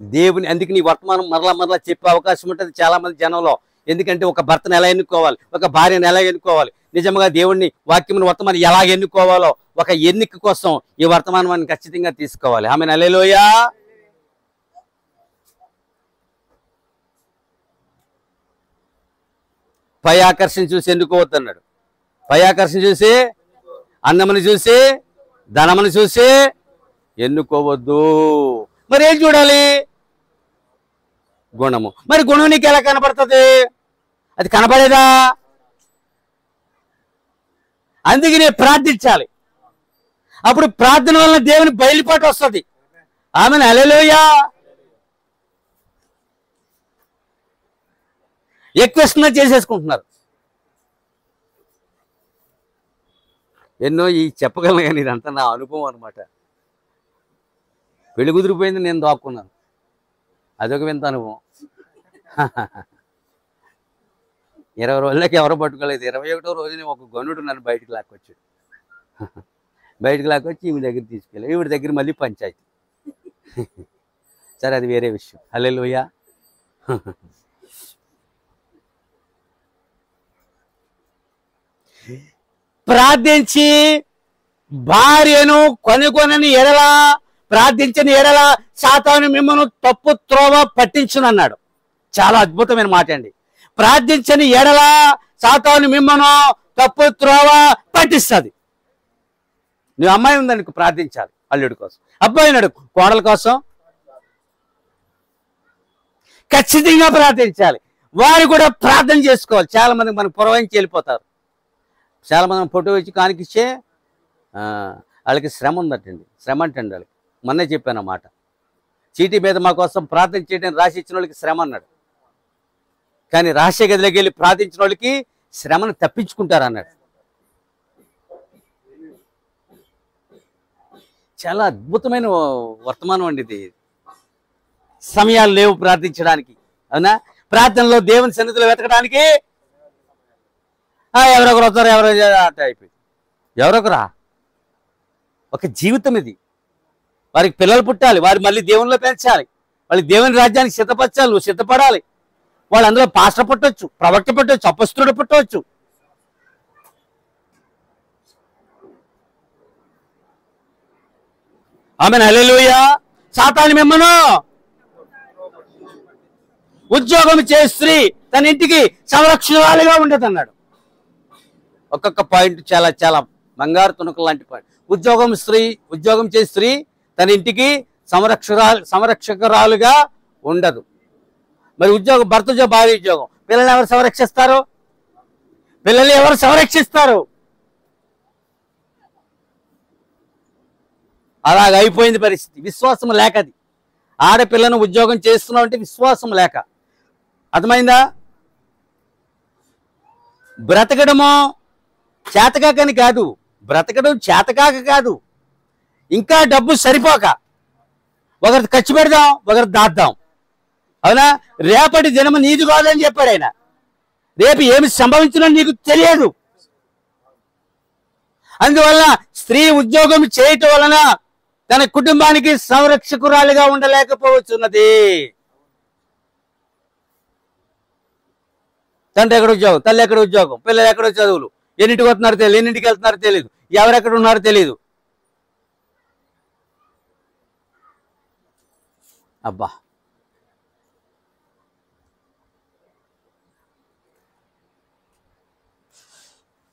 దేవుని అందుకు నీ వర్తమానం మరలా చెప్పే అవకాశం ఉంటుంది చాలా మంది జనంలో. ఎందుకంటే ఒక భర్తను ఎలా ఎన్నుకోవాలి, ఒక భార్యను ఎలా ఎన్నుకోవాలి, నిజంగా దేవుణ్ణి వాక్యముని వర్తమానం ఎలా ఎన్నుకోవాలో ఒక ఎన్నిక కోసం ఈ వర్తమానాన్ని ఖచ్చితంగా తీసుకోవాలి. ఆమెన్. హల్లెలూయా. పై ఆకర్షణ చూసి ఎన్నుకోవద్దన్నాడు. పై ఆకర్షణ చూసి, అందమును చూసి, ధనమును చూసి ఎన్నుకోవద్దు. మరి ఏం చూడాలి? గుణము. మరి గుణం నీకు ఎలా కనపడుతుంది? అది కనపడేదా? అందుకే నేను ప్రార్థించాలి. అప్పుడు ప్రార్థన వలన దేవుని బయలుపాటు వస్తుంది. ఆమెన్. హల్లెలూయా. ఎక్కువ చేసేసుకుంటున్నారు. ఎన్నో ఈ చెప్పగలను కానీ ఇదంతా నా అనుభవం అనమాట. పెళ్లి కుదిరిపోయింది, నేను దాక్కున్నాను. అదొక వింత అనుభవం. 20 రోజులకి ఎవరు పట్టుకోలేదు. 21వ రోజుని ఒక గనుడు నన్ను బయటికి లాక్కొచ్చాడు. బయటికి లాక్కొచ్చి ఈమె దగ్గర తీసుకెళ్ళి, ఈవిడ దగ్గర మళ్ళీ పంచాయతీ. సరే, అది వేరే విషయం. హల్లెలూయా. ప్రార్థించి భార్యను కొనుకొనని ఎడల, ప్రార్థించిన ఎడల సాతాను మిమ్మల్ని తప్పు త్రోవ పట్టించునన్నాడు. చాలా అద్భుతమైన మాట అండి. ప్రార్థించని ఎడల సాతాను మిమ్మల్ని తప్పు త్రోవ పట్టిస్తుంది. నువ్వు అమ్మాయి ఉందనుకో, ప్రార్థించాలి అల్లుడి కోసం. అబ్బాయి ఉన్నాడు, కోడల కోసం ఖచ్చితంగా ప్రార్థించాలి. వారు కూడా ప్రార్థన చేసుకోవాలి. చాలా మంది మనకు పురవాయించి వెళ్ళిపోతారు. చాలా మంది ఫోటో ఇచ్చి కానికిచ్చే వాళ్ళకి శ్రమ ఉందటండి. శ్రమ అంటండి వాళ్ళకి. మొన్నే చెప్పాను అన్నమాట. చీటీ మీద మా కోసం ప్రార్థన చేయడానికి రాసి ఇచ్చిన వాళ్ళకి శ్రమ అన్నాడు. కానీ రహస్య గదిలోకి వెళ్ళి ప్రార్థించిన వాళ్ళకి శ్రమను తప్పించుకుంటారు అన్నాడు. చాలా అద్భుతమైన వర్తమానం అండి ఇది. సమయాలు లేవు ప్రార్థించడానికి, అవునా? ప్రార్థనలో దేవుని సన్నిధిలో వెతకడానికి ఎవరొకరు వస్తారు, ఎవరో అంటే అయిపోయింది. ఎవరొకరా? ఒక జీవితం ఇది. వారికి పిల్లలు పుట్టాలి, వారు మళ్ళీ దేవునిలో పెంచాలి, వాళ్ళకి దేవుని రాజ్యానికి సిద్ధపరచాలి. నువ్వు సిద్ధపడాలి. వాళ్ళు అందులో పాస్టర్ పుట్టవచ్చు, ప్రవక్త పుట్టవచ్చు, అపొస్తలుడు పుట్టవచ్చు. ఆమేన్, హల్లెలూయా. సాతాను మిమ్మను ఉద్యోగం చే స్త్రీ తన ఇంటికి సంరక్షణాలుగా ఉండదు అన్నాడు. ఒక్కొక్క పాయింట్ చాలా చాలా బంగారు తుణుకులు లాంటి పాయింట్. ఉద్యోగం చే స్త్రీ తన ఇంటికి సంరక్షకురాలుగా ఉండదు. మరి ఉద్యోగం, భర్త ఉద్యోగం, భార్య ఉద్యోగం, పిల్లల్ని ఎవరు సంరక్షిస్తారు? పిల్లల్ని ఎవరు సంరక్షిస్తారు? అలాగ అయిపోయింది పరిస్థితి. విశ్వాసం లేక. అది ఆడపిల్లను ఉద్యోగం చేస్తున్నావు అంటే విశ్వాసం లేక. అర్థమైందా? బ్రతకడమో చేతకాకని కాదు, బ్రతకడం చేతకాక కాదు, ఇంకా డబ్బు సరిపోక ఒకరి ఖర్చు పెడదాం, ఒకరి దాద్దాం, అవునా? రేపటి దినము నీది కాదని చెప్పాడు ఆయన. రేపు ఏమి సంభవించినా నీకు తెలియదు. అందువల్ల స్త్రీ ఉద్యోగం చేయటం వలన తన కుటుంబానికి సంరక్షకురాలిగా ఉండలేకపోవచ్చున్నది. తండ్రి ఎక్కడ ఉద్యోగం, తల్లి ఎక్కడ ఉద్యోగం, పిల్లలు ఎక్కడో చదువులు, ఎన్నింటికి వస్తున్నారో తెలియదు, ఎన్నింటికి వెళ్తున్నారో తెలియదు, ఎవరెక్కడ ఉన్నారో తెలియదు. అబ్బా,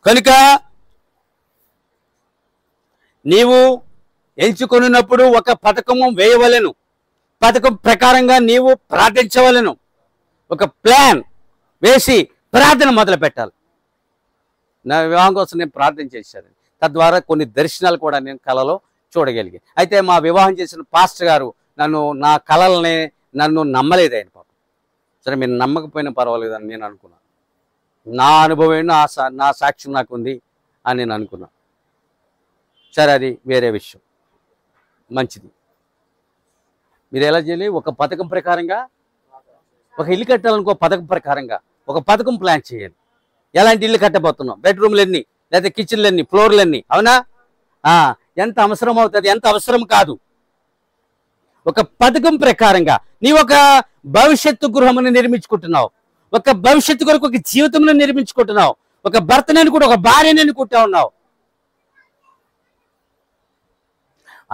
కనుక నీవు ఎంచుకొనినప్పుడు ఒక పథకము వేయవలెను. పథకం ప్రకారంగా నీవు ప్రార్థించవలెను. ఒక ప్లాన్ వేసి ప్రార్థన మొదలు పెట్టాలి. నా వివాహం కోసం నేను ప్రార్థన చేశాను. తద్వారా కొన్ని దర్శనాలు కూడా నేను కళలో చూడగలిగాను. అయితే మా వివాహం చేసిన పాస్టర్ గారు నా కళల్ని నన్ను నమ్మలేదు. ఆయన పాపం. సరే, మీరు నమ్మకపోయినా పర్వాలేదని నేను అనుకున్నాను. నా అనుభవం, నా సాక్ష్యం నాకు ఉంది అని నేను అనుకున్నాను. సరే, అది వేరే విషయం. మంచిది. మీరు ఎలా చేయాలి? ఒక పథకం ప్రకారంగా, ఒక ఇల్లు కట్టాలనుకో పథకం ప్రకారంగా ఒక పథకం ప్లాన్ చేయాలి. ఎలాంటి ఇల్లు కట్టబోతున్నాం, బెడ్రూమ్లు ఎన్ని, లేదా కిచెన్లు ఎన్ని, ఫ్లోర్లు ఎన్ని, అవునా? ఎంత అవసరం అవుతుంది, ఎంత అవసరం కాదు. ఒక పథకం ప్రకారంగా నీ ఒక భవిష్యత్తు గృహమును నిర్మించుకుంటున్నావు. ఒక భవిష్యత్తు కొరకు ఒక జీవితంలో నిర్మించుకుంటున్నావు. ఒక భర్తనని కూడా, ఒక భార్యని అనుకుంటా ఉన్నావు.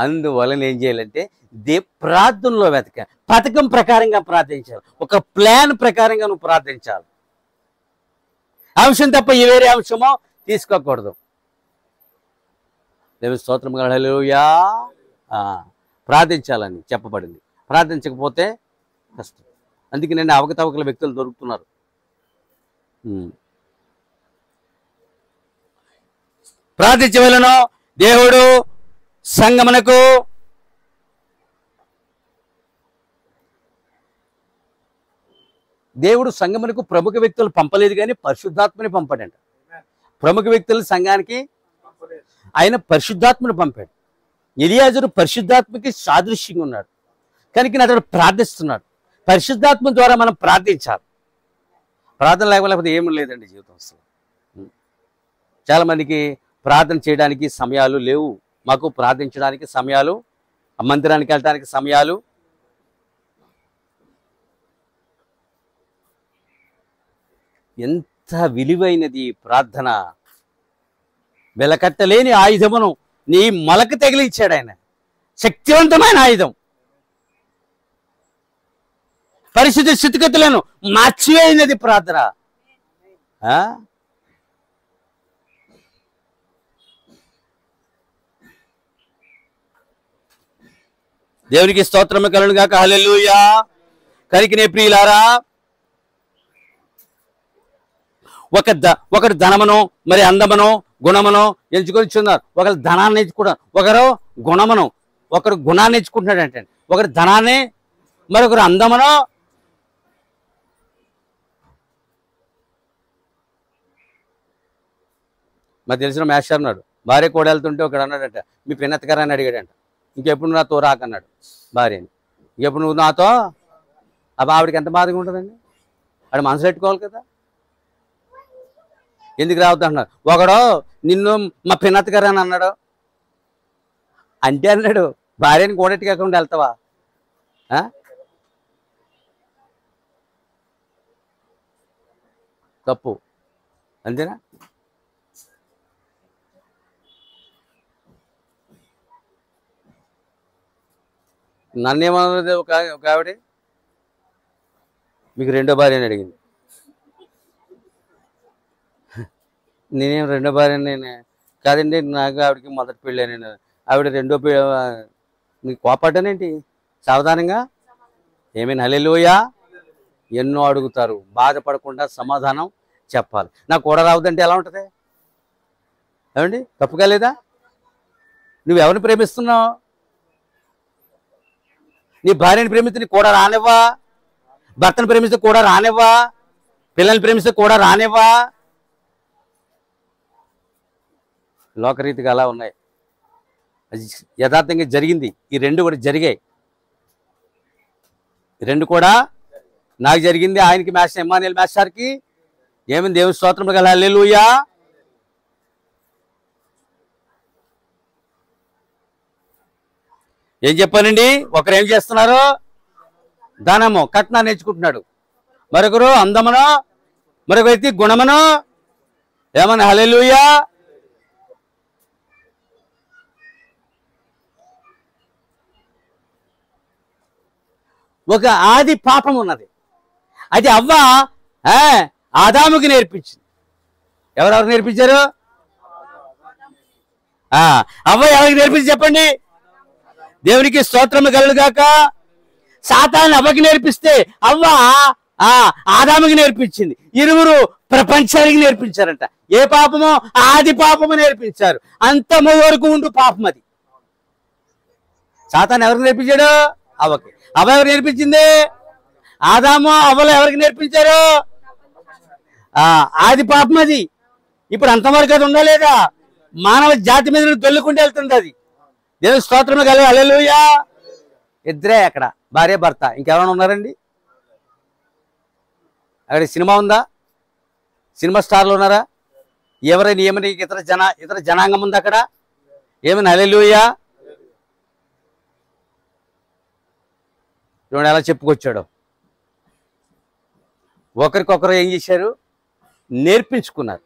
అందువలన ఏం చేయాలంటే ప్రార్థనలో వెతక, పథకం ప్రకారంగా ప్రార్థించాలి. ఒక ప్లాన్ ప్రకారంగా నువ్వు ప్రార్థించాలి. అంశం తప్ప ఏ వేరే అంశమో తీసుకోకూడదు. దేవుని స్తోత్రం, హల్లెలూయా. ప్రార్థించాలని చెప్పబడింది. ప్రార్థించకపోతే కష్టం. అందుకే నేను అవకతవకల వ్యక్తులు దొరుకుతున్నారు. ప్రార్థించవలెను. దేవుడు సంగమునకు ప్రముఖ వ్యక్తులు పంపలేదు, కానీ పరిశుద్ధాత్మని పంపాడంట. ప్రముఖ వ్యక్తులు సంఘానికి ఆయన పరిశుద్ధాత్మని పంపాడు. ఎలియాజరు పరిశుద్ధాత్మకి సాదృశ్యంగా ఉన్నాడు. కనుక అతడు ప్రార్థిస్తున్నాడు. పరిశుద్ధాత్మ ద్వారా మనం ప్రార్థించాలి. ప్రార్థన లేకపోతే ఏమీ లేదండి జీవితం అసలు. చాలామందికి ప్రార్థన చేయడానికి సమయాలు లేవు. మాకు ప్రార్థించడానికి సమయాలు, మందిరానికి వెళ్ళడానికి సమయాలు. ఎంత విలువైనది ప్రార్థన. వెలకట్టలేని ఆయుధమును నీ మొలకు తగిలించాడు ఆయన. శక్తివంతమైన ఆయుధం. పరిశుద్ధ స్థితిగతులను మార్చివేయినది ప్రార్థన. దేవునికి స్తోత్రము కలుగును గాక. హల్లెలూయా. కరికినే ప్రియులారా, ఒకరు ధనమును మరి అందమును గుణమును ఎంచుకొని చున్నారు. ఒకరు ధనాన్ని ఎంచుకుంటారు, ఒకరు గుణమును. ఒకరు గుణాన్ని ఎంచుకుంటున్నాడు అంటే, ఒకరు ధనాన్ని, మరొకరు అందమును. మరి తెలిసిన మేస్టర్ అన్నాడు, భార్య కూడా వెళ్తుంటే ఒకడు అన్నాడంట, మీ పిన్నెత్తగారని అడిగాడంట. ఇంకెప్పుడు నాతో రాకన్నాడు భార్యని. ఇంకెప్పుడు నువ్వు నాతో, ఆవిడకి ఎంత బాధగా ఉంటుందండి. ఆవిడ మనసు పెట్టుకోవాలి కదా, ఎందుకు రావద్దు అంటున్నారు. ఒకడు నిన్ను మా పిన్నత్తగారు అని అన్నాడు అంటే అన్నాడు, భార్యని కూడెట్టుకోకుండా వెళ్తావా? తప్పు, అంతేనా? నన్నేమన్నది ఒక ఆవిడ, మీకు రెండో భార్య అని అడిగింది. నేనేం రెండో భార్య నేను కాదండి, నాకు ఆవిడకి మొదటి పెళ్ళి. నేను ఆవిడ రెండో నీకు కోపడ్డానేంటి? సావధానంగా ఏమైనా హల్లెలూయా. ఎన్నో అడుగుతారు, బాధపడకుండా సమాధానం చెప్పాలి. నాకు కూడా రావద్దంటే ఎలా ఉంటుంది? ఏమండి, తప్పుగా లేదా? నువ్వు ఎవరిని ప్రేమిస్తున్నావు? నీ భార్యని ప్రేమిస్తే నీ కూడా రానివ్వా? భర్తను ప్రేమిస్తే కూడా రానివ్వా? పిల్లల్ని ప్రేమిస్తే కూడా రానివ్వా? లోకరీతిగా అలా ఉన్నాయి. అది యథార్థంగా జరిగింది. ఈ రెండు కూడా జరిగాయి. రెండు కూడా నాకు జరిగింది, ఆయనకి మాస్టర్ ఎమ్మానుయేల్ మాస్టర్కి. ఏమైంది? దేవుని స్తోత్రం గల హల్లెలూయా. ఏం చెప్పానండి? ఒకరు ఏం చేస్తున్నారు? ధనము, కట్నాన్ని నేర్చుకుంటున్నాడు. మరొకరు అందమును, మరొక వ్యక్తి గుణమును. ఏమన్నా హల్లెలూయా. ఒక ఆది పాపం ఉన్నది. అది అవ్వ ఆదాముకి నేర్పించింది. ఎవరెవరు నేర్పించారు? అవ్వ ఎవరికి నేర్పించి చెప్పండి? దేవునికి స్తోత్రము కలుగుగాక. సాతాను అవ్వకి నేర్పిస్తే అవ్వ ఆదాముకి నేర్పించింది. ఇరువురు ప్రపంచానికి నేర్పించారంట. ఏ పాపమో? ఆది పాపము నేర్పించారు. అంతము వరకు ఉండు పాపం అది. సాతాను ఎవరికి నేర్పించాడు? అవ్వకి. అవ్వ ఎవరు నేర్పించింది? ఆదాము అవ్వలు ఎవరికి నేర్పించారు? ఆది పాపం అది. ఇప్పుడు అంతవరకు అది ఉందా లేదా? మానవ జాతి మీద దొల్లుకుంటూ వెళ్తుంది అది. దేవుని స్తోత్రము కలుగు హల్లెలూయా. ఇద్దరే అక్కడ, భార్య భర్త. ఇంకెవరైనా ఉన్నారండి అక్కడ? సినిమా ఉందా? సినిమా స్టార్లు ఉన్నారా? ఎవరైనా ఏమని ఇతర జనాంగం ఉందా అక్కడ? ఏమని హల్లెలూయా. చూడండి ఎలా చెప్పుకొచ్చాడు. ఒకరికొకరు ఏం చేశారు? నేర్పించుకున్నారు.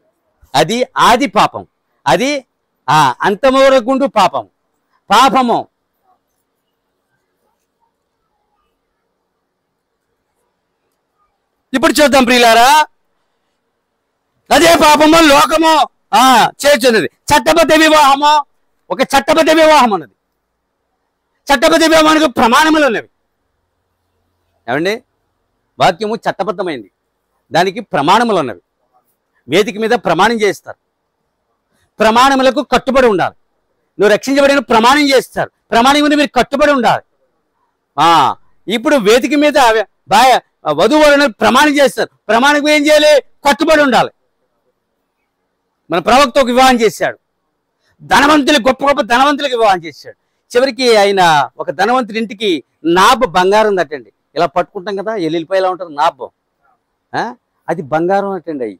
అది ఆది పాపం. అది అంతమూరకుండు పాపం. పాపము ఇప్పుడు చూద్దాం ప్రియులారా. అదే పాపము లోకము చేర్చున్నది. చట్టబద్ధ వివాహము, ఒక చట్టబద్ధ వివాహం అన్నది. చట్టబద్ధ వివాహానికి ప్రమాణములు ఉన్నవి. ఏమండి? వాక్యము చట్టబద్ధమైంది, దానికి ప్రమాణములు ఉన్నవి. వేదిక మీద ప్రమాణం చేస్తారు. ప్రమాణములకు కట్టుబడి ఉండాలి. నువ్వు రక్షించబడిన ప్రమాణం చేస్తారు. ప్రమాణం మీద మీరు కట్టుబడి ఉండాలి. ఇప్పుడు వేదిక మీద వధువులను ప్రమాణం చేస్తారు. ప్రమాణం ఏం చేయాలి? కట్టుబడి ఉండాలి. మన ప్రవక్త ఒక వివాహం చేశాడు. ధనవంతులు, గొప్ప గొప్ప ధనవంతులకు వివాహం చేశాడు. చివరికి ఆయన ఒక ధనవంతుడి ఇంటికి నాబ్ బంగారం దట్టండి. ఇలా పట్టుకుంటాం కదా, ఎల్లిపాయలా ఉంటుంది నాబ్. అది బంగారం అంటండి, అవి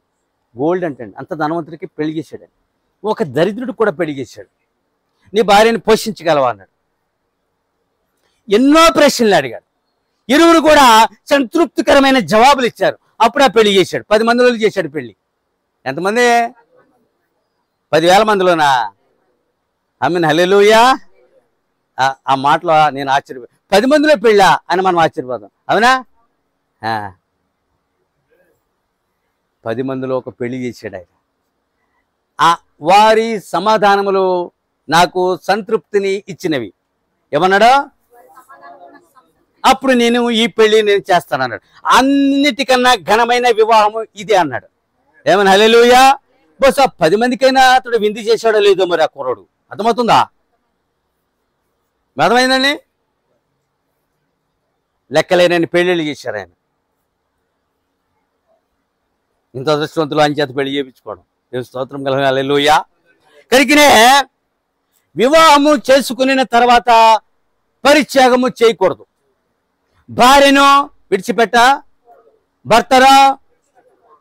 గోల్డ్ అంటండి. అంత ధనవంతుడికి పెళ్లి చేశాడండి. ఒక దరిద్రుడు కూడా పెళ్లి చేశాడు. నీ భార్యని పోషించగలవా అన్నాడు. ఎన్నో ప్రశ్నలు అడిగాడు. ఇరువురు కూడా సంతృప్తికరమైన జవాబులు ఇచ్చారు. అప్పుడు ఆ పెళ్లి చేశాడు. 10 మందిలో చేశాడు పెళ్లి. ఎంతమంది? 10,000 మందిలోనా? ఆమేన్, హల్లెలూయా. ఆ మాటలో నేను 10 మందిలో పెళ్ళా అని మనం ఆశ్చర్యపోతాం, అవునా? 10 మందిలో ఒక పెళ్లి చేశాడు ఆయన. వారి సమాధానములు నాకు సంతృప్తిని ఇచ్చినవి. ఏమన్నాడు? అప్పుడు నేను ఈ పెళ్లి నేను చేస్తానన్నాడు. అన్నిటికన్నా ఘనమైన వివాహము ఇదే అన్నాడు. ఏమన్నా, హల్లెలూయా. బస్ 10 మందికైనా అతడు విందు చేశాడో లేదో మరి ఆ కుర్రోడు. అర్థమవుతుందా? అర్థమైందండి? లెక్కలేనని పెళ్ళిళ్ళు చేశారు ఆయన. ఇంత అదృష్టవంతులు ఆయన చేత పెళ్లి చేయించుకోవడం. దేవుని స్తోత్రం కలుగును, హల్లెలూయా. కనుకనే వివాహము చేసుకున్న తర్వాత పరిత్యాగము చేయకూడదు. భార్యను విడిచిపెట్ట, భర్తను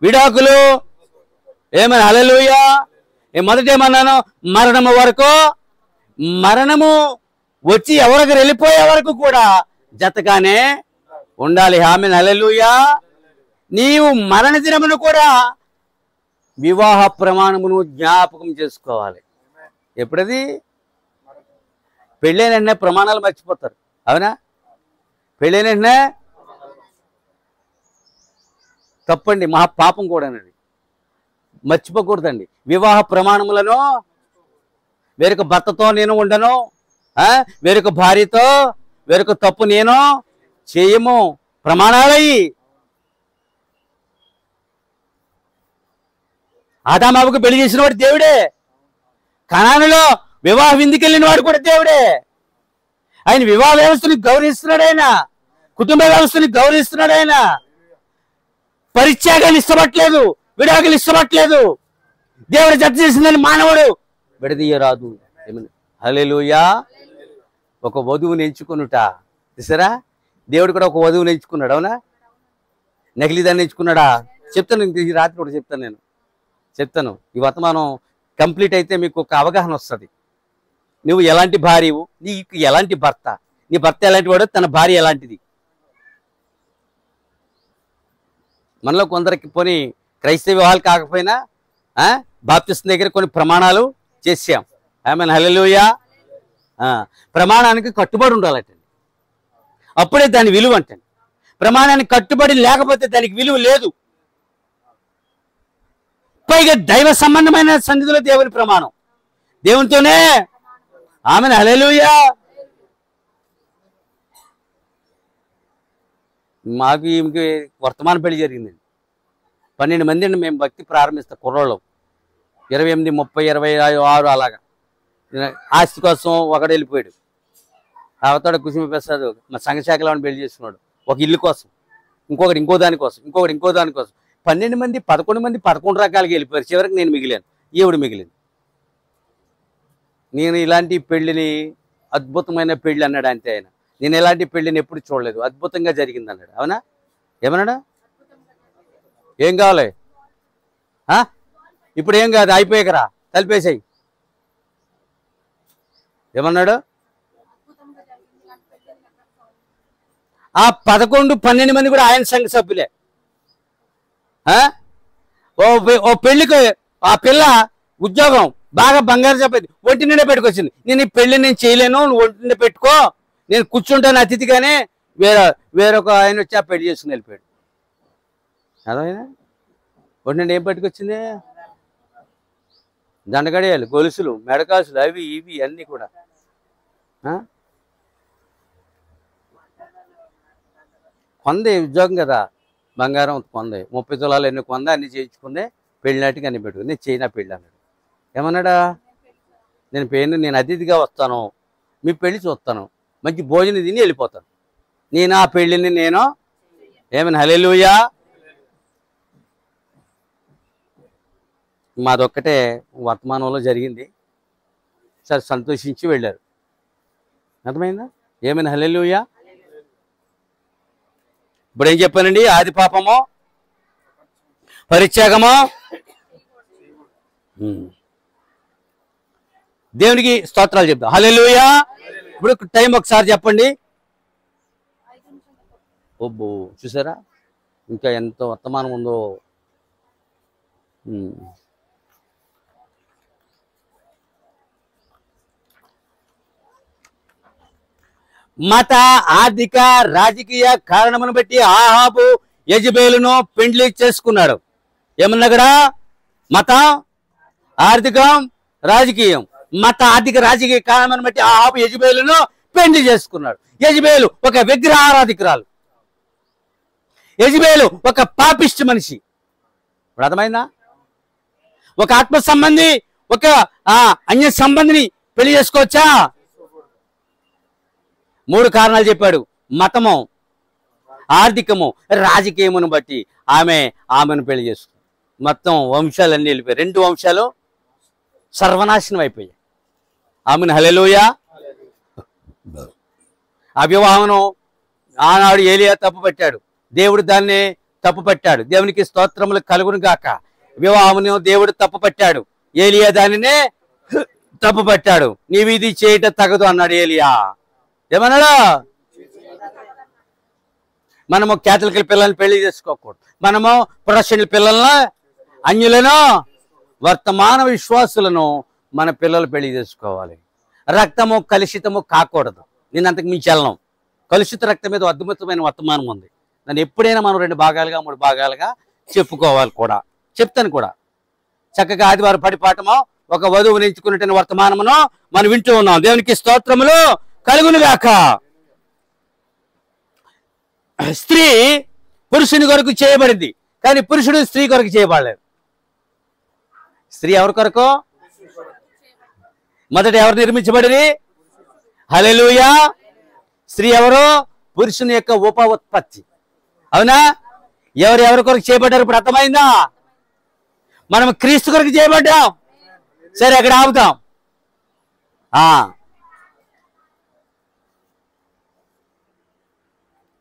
విడాకులు. ఏమన్నా, హల్లెలూయా. మొదటేమన్నాను? మరణము వరకు, మరణము వచ్చి ఎవరికి వెళ్ళిపోయే వరకు కూడా జతగానే ఉండాలి. ఆమేన్, హల్లెలూయా. నీవు మరణ దినమును కూడా వివాహ ప్రమాణమును జ్ఞాపకం చేసుకోవాలి. ఎప్పుడది? పెళ్ళైన వెంటనే ప్రమాణాలు మర్చిపోతారు, అవునా? పెళ్ళైన వెంటనే తప్పండి, మహాపాపం కూడానండి. మర్చిపోకూడదండి వివాహ ప్రమాణములను. వేరొక భర్తతో నేను ఉండను, వేరొక భార్యతో వేరొక తప్పు నేను చేయము. ప్రమాణాలయ్యి. ఆదామావుకు పెళ్లి చేసిన వాడు దేవుడే. కనానులో వివాహ విందుకు వెళ్ళిన వాడు కూడా దేవుడే. ఆయన వివాహ వ్యవస్థని గౌరవిస్తున్నాడు, ఆయన కుటుంబ వ్యవస్థని గౌరవిస్తున్నాడు. ఆయన పరిత్యాగాలు ఇష్టపడలేదు, విడాకులు ఇష్టపడలేదు. దేవుడు జత చేసిందని మానవుడు విడదీయరాదు. హల్లెలూయా. ఒక వధువుని ఎంచుకునుట చూసారా? దేవుడు కూడా ఒక వధువుని ఎంచుకున్నాడు, అవునా? నకిలీదాన్ని ఎంచుకున్నాడా? చెప్తాను, ఈ రాత్రి కూడా చెప్తాను. ఈ వర్తమానం కంప్లీట్ అయితే మీకు ఒక అవగాహన వస్తుంది. నువ్వు ఎలాంటి భార్యవు, నీకు ఎలాంటి భర్త, నీ భర్త ఎలాంటి వాడు, తన భార్య ఎలాంటిది. మనలో కొందరికి పోనీ క్రైస్తవ వివాహాలు కాకపోయినా బాప్తిస్మ దగ్గర కొన్ని ప్రమాణాలు చేసాం. ఆమేన్, హల్లెలూయా. ప్రమాణానికి కట్టుబడి ఉండాలటండి, అప్పుడే దాని విలువ అంటండి. ప్రమాణానికి కట్టుబడి లేకపోతే దానికి విలువ లేదు. పైగా దైవ సంబంధమైన సన్నిధిలో దేవుని ప్రమాణం, దేవునితోనే. ఆమేన్, హల్లెలూయా. మాకు ఈమెకి వర్తమాన పెళ్లి జరిగిందండి. 12 మంది అండి మేము భక్తి ప్రారంభిస్తాం. కుర్రోళ్ళు 28, 30, 26 అలాగా. ఆస్తి కోసం ఒకడు వెళ్ళిపోయాడు. అవతాడు కుసుమ ప్రసాద్ మా సంఘశాఖలో పెళ్లి చేసుకున్నాడు. ఒక ఇల్లు కోసం, ఇంకొకటి ఇంకో దానికోసం, ఇంకొకటి ఇంకో దానికోసం. 12 మంది 11 మంది 11 రకాలుగా వెళ్ళిపోయారు. చివరికి నేను మిగిలాను, ఈవిడ మిగిలింది. నేను ఇలాంటి పెళ్లిని అద్భుతమైన పెళ్లి అన్నాడు అంతే ఆయన. నేను ఎలాంటి పెళ్లిని ఎప్పుడు చూడలేదు, అద్భుతంగా జరిగింది అన్నాడు. అవునా? ఏమన్నాడా? ఏం కావాలి ఇప్పుడు? ఏం కాదు, అయిపోయాకరా, కలిపేసాయి. ఏమన్నాడు? ఆ 11, 12 మంది కూడా ఆయన సంఘ సభ్యులే. ఓ పెళ్లికి ఆ పిల్ల ఉద్యోగం బాగా బంగారు చెప్పేది ఒంటి నిండా పెట్టుకొచ్చింది. నేను ఈ పెళ్లి నేను చేయలేను, నువ్వు ఒంటి నిండా పెట్టుకో, నేను కూర్చుంటాను అతిథిగానే. వేరొక ఆయన వచ్చి ఆ పెళ్లి చేసుకుని వెళ్ళిపోయాడు. అదైనా ఒంటి నిండా ఏం పట్టుకొచ్చింది? దండగడియాలు, గొలుసులు, మెడకాసులు, అవి ఇవి అన్నీ కూడా. కొందే ఉద్యోగం కదా, బంగారం కొందే, 30 తులాలు ఎన్ని కొందా అన్ని చేయించుకుందే. పెళ్లి నాటికి అన్ని పెట్టుకుంది. నేను చేయనా పెళ్ళి అన్నాడు. ఏమన్నాడా? నేను అతిథిగా వస్తాను, మీ పెళ్లి చూస్తాను, మంచి భోజనం తిని వెళ్ళిపోతాను. నేను ఆ పెళ్ళిని నేను ఏమైనా, హల్లెలూయా. మాదొక్కటే వర్తమానంలో జరిగింది. సరే, సంతోషించి వెళ్ళారు. అర్థమైందా? ఏమైనా, హల్లెలూయా. ఇప్పుడు ఏం చెప్పానండి? ఆది పాపము పరిత్యాగము దేవునికి స్తోత్రాలు చెప్తాం. హల్లెలూయా. ఇప్పుడు టైం ఒకసారి చెప్పండి. ఓబ్బో చూసారా ఇంకా ఎంత వర్తమానం ఉందో. మత ఆర్థిక రాజకీయ కారణమును బట్టి ఆహాబు యెజబెలును పెండ్లి చేసుకున్నాడు. ఏమన్నాగడా? మతం, ఆర్థికం, రాజకీయం. మత ఆర్థిక రాజకీయ కారణమును బట్టి ఆహాబు యెజబెలును పెండ్లి చేసుకున్నాడు. యెజబెలు ఒక విగ్రహారాధికురాలు. యెజబెలు ఒక పాపిష్టి మనిషి. అర్థమైందా? ఒక ఆత్మ సంబంధి ఒక అన్య సంబంధిని పెళ్లి చేసుకోవచ్చా? 3 కారణాలు చెప్పాడు. మతము, ఆర్థికము, రాజకీయమును బట్టి ఆమెను పెళ్లి చేసుకుంది. మొత్తం వంశాలన్నీ వెళ్ళిపోయాయి. 2 వంశాలు సర్వనాశనం అయిపోయాయి. ఆమెను హల్లెలూయా. ఆ వివాహమును ఆనాడు ఏలియా తప్పు పెట్టాడు, దేవుడు దాన్ని తప్పు పెట్టాడు. దేవునికి స్తోత్రములు కలుగును గాక. వివాహమును దేవుడు తప్పు పెట్టాడు, ఏలియా దానినే తప్పు పెట్టాడు. నీవు ఇది చేయట తగదు అన్నాడు ఏలియా. ఏమన్నాడు? మనము క్యాథలిక్ పిల్లల్ని పెళ్లి చేసుకోకూడదు. మనము ప్రొటెస్టెంట్ పిల్లలను, అన్యులను, వర్తమాన విశ్వాసులను మన పిల్లలు పెళ్లి చేసుకోవాలి. రక్తము కలుషితము కాకూడదు. నేను అంతకు మించి వెళ్ళను. కలుషిత రక్తం మీద అద్భుతమైన వర్తమానం ఉంది. నన్ను ఎప్పుడైనా మనం 2 భాగాలుగా 3 భాగాలుగా చెప్పుకోవాలి కూడా, చెప్తాను కూడా. చక్కగా ఆదివారం పడిపాఠము ఒక వధువుని ఎంచుకున్నట్టు వర్తమానమును మనం వింటూ ఉన్నాం. దేవునికి స్తోత్రములు కలుగును గాక. స్త్రీ పురుషుని కొరకు చేయబడింది, కానీ పురుషుడు స్త్రీ కొరకు చేయబడలేదు. స్త్రీ ఎవరి కొరకు? మొదట ఎవరు నిర్మించబడింది? హల్లెలూయా. స్త్రీ ఎవరు? పురుషుని యొక్క ఉప ఉత్పత్తి. అవునా? ఎవరి కొరకు చేయబడ్డారు? ఇప్పుడు అర్థమైందా? మనం క్రీస్తు కొరకు చేయబడ్డాం. సరే, అక్కడ ఆపుతాం.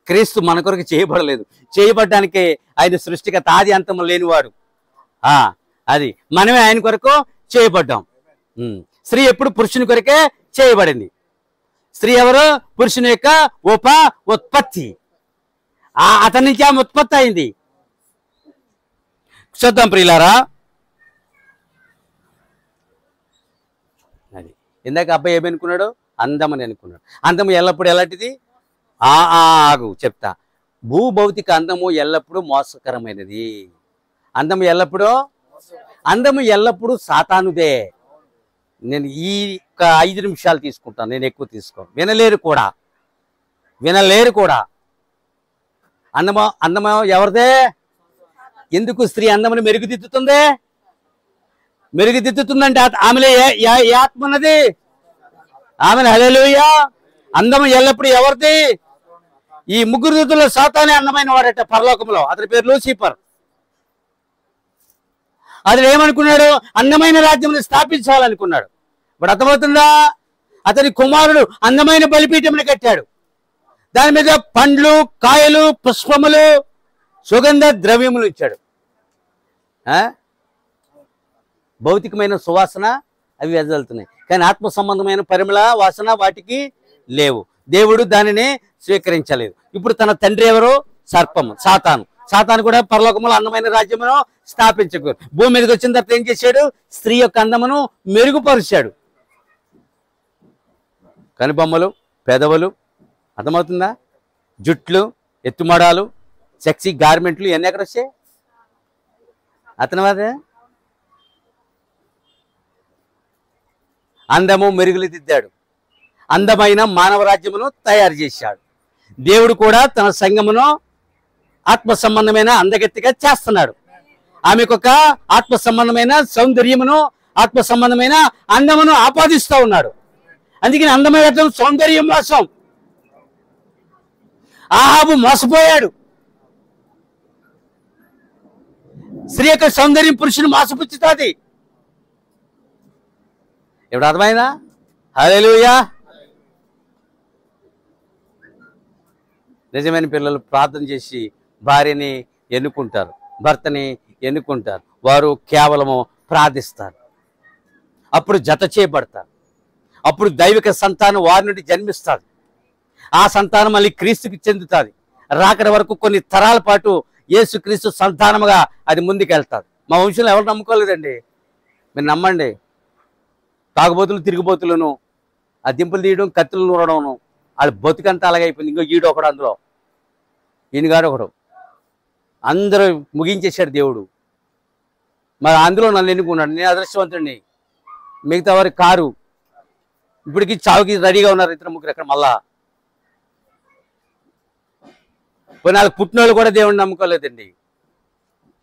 క్రీస్తు మన కొరకు చేయబడలేదు. చేయబడ్డానికి ఆయన సృష్టికర్త, ఆది అంతము లేనివాడు. అది మనమే ఆయన కొరకు చేయబడ్డాం. స్త్రీ ఎప్పుడు పురుషుని కొరకే చేయబడింది. స్త్రీ ఎవరు? పురుషుని యొక్క ఉప ఉత్పత్తి. అతని నుంచి ఆమె ఉత్పత్తి అయింది. చూద్దాం ప్రియులారా. అది ఇందాక అబ్బాయి ఏమనుకున్నాడు? అందమని అనుకున్నాడు. అందము ఎల్లప్పుడూ ఎలాంటిది? ఆగు చెప్తా. భూభౌతిక అందము ఎల్లప్పుడూ మోసకరమైనది. అందము ఎల్లప్పుడూ సాతానుదే. నేను ఈ 5 నిమిషాలు తీసుకుంటాను, నేను ఎక్కువ తీసుకోను. వినలేరు కూడా. అందము ఎవరిదే? ఎందుకు స్త్రీ అందమును మెరుగుదిద్దుతుందంటే ఆమెలో ఏ ఆత్మ ఉన్నది? ఆమెను హల్లెలూయా. అందము ఎల్లప్పుడు ఎవరిది? ఈ 3 దూతల్లో సాతానే అందమైన వాడట పరలోకంలో. అతని పేరు లూసిఫర్. అతను ఏమనుకున్నాడు? అందమైన రాజ్యం స్థాపించాలనుకున్నాడు. ఇప్పుడు అర్థమవుతుందా? అతని కుమారుడు అందమైన బలిపీఠమును కట్టాడు. దాని మీద పండ్లు, కాయలు, పుష్పములు, సుగంధ ద్రవ్యములు ఇచ్చాడు. భౌతికమైన సువాసన అవి వెదజల్లుతున్నాయి, కానీ ఆత్మ సంబంధమైన పరిమళ వాసన వాటికి లేవు. దేవుడు దానిని స్వీకరించలేదు. ఇప్పుడు తన తండ్రి ఎవరు? సర్పము, సాతాను కూడా పరలోకములో అందమైన రాజ్యమును స్థాపించకూడదు. భూమి మీదకి వచ్చిన తర్వాత ఏం చేశాడు? స్త్రీ యొక్క అందమును మెరుగుపరిచాడు. కనుబొమ్మలు, పెదవులు, అర్థమవుతుందా? జుట్లు, ఎత్తుమడాలు, సెక్సీ గార్మెంట్లు ఇవన్నీ ఎక్కడ వచ్చాయి? అతని వాదే. అందము మెరుగులుదిద్దాడు. అందమైన మానవ రాజ్యమును తయారు చేశాడు. దేవుడు కూడా తన సంఘమును ఆత్మ సంబంధమైన అందగత్తిగా చేస్తున్నాడు. ఆమెకొక ఆత్మ సంబంధమైన సౌందర్యమును, ఆత్మ సంబంధమైన అందమును ఆపాదిస్తూ ఉన్నాడు. అందుకని అందమైన సౌందర్యం మోసం. ఆహాబు మోసపోయాడు. స్త్రీ యొక్క సౌందర్యం పురుషుని మోసపుచ్చుతుంది. ఇప్పుడు అర్థమైందా? హల్లెలూయా. నిజమైన పిల్లలు ప్రార్థన చేసి భార్యని ఎన్నుకుంటారు, భర్తని ఎన్నుకుంటారు. వారు కేవలము ప్రార్థిస్తారు. అప్పుడు జత చేయబడతారు. అప్పుడు దైవిక సంతానం వారి నుండి జన్మిస్తుంది. ఆ సంతానం మళ్ళీ క్రీస్తుకి చెందుతుంది. రాకడ వరకు కొన్ని తరాల పాటు యేసుక్రీస్తు సంతానముగా అది ముందుకెళ్తాది. మా వంశంలో ఎవరు నమ్ముకోలేదండి. మీరు నమ్మండి. తాగుబోతులు తిరిగిపోతులను ఆ దింపులు తీయడం, కత్తులు నూరడం, వాళ్ళ బతుకంతా అలాగే అయిపోయింది. ఇంకో ఈడు ఒకడు, అందులో ఈయనగాడు ఒకడు, అందరూ ముగించేశాడు దేవుడు. మరి అందులో నన్ను ఎన్నుకున్నాడు. నేను అదృష్టవంతుడిని. మిగతా వారి కారు ఇప్పటికి చావుకి రెడీగా ఉన్నారు. ఇద్దరు ముగ్గురు ఎక్కడ మళ్ళా పోయి 4 పుట్టినోళ్ళు కూడా దేవుడిని నమ్ముకోలేదండి.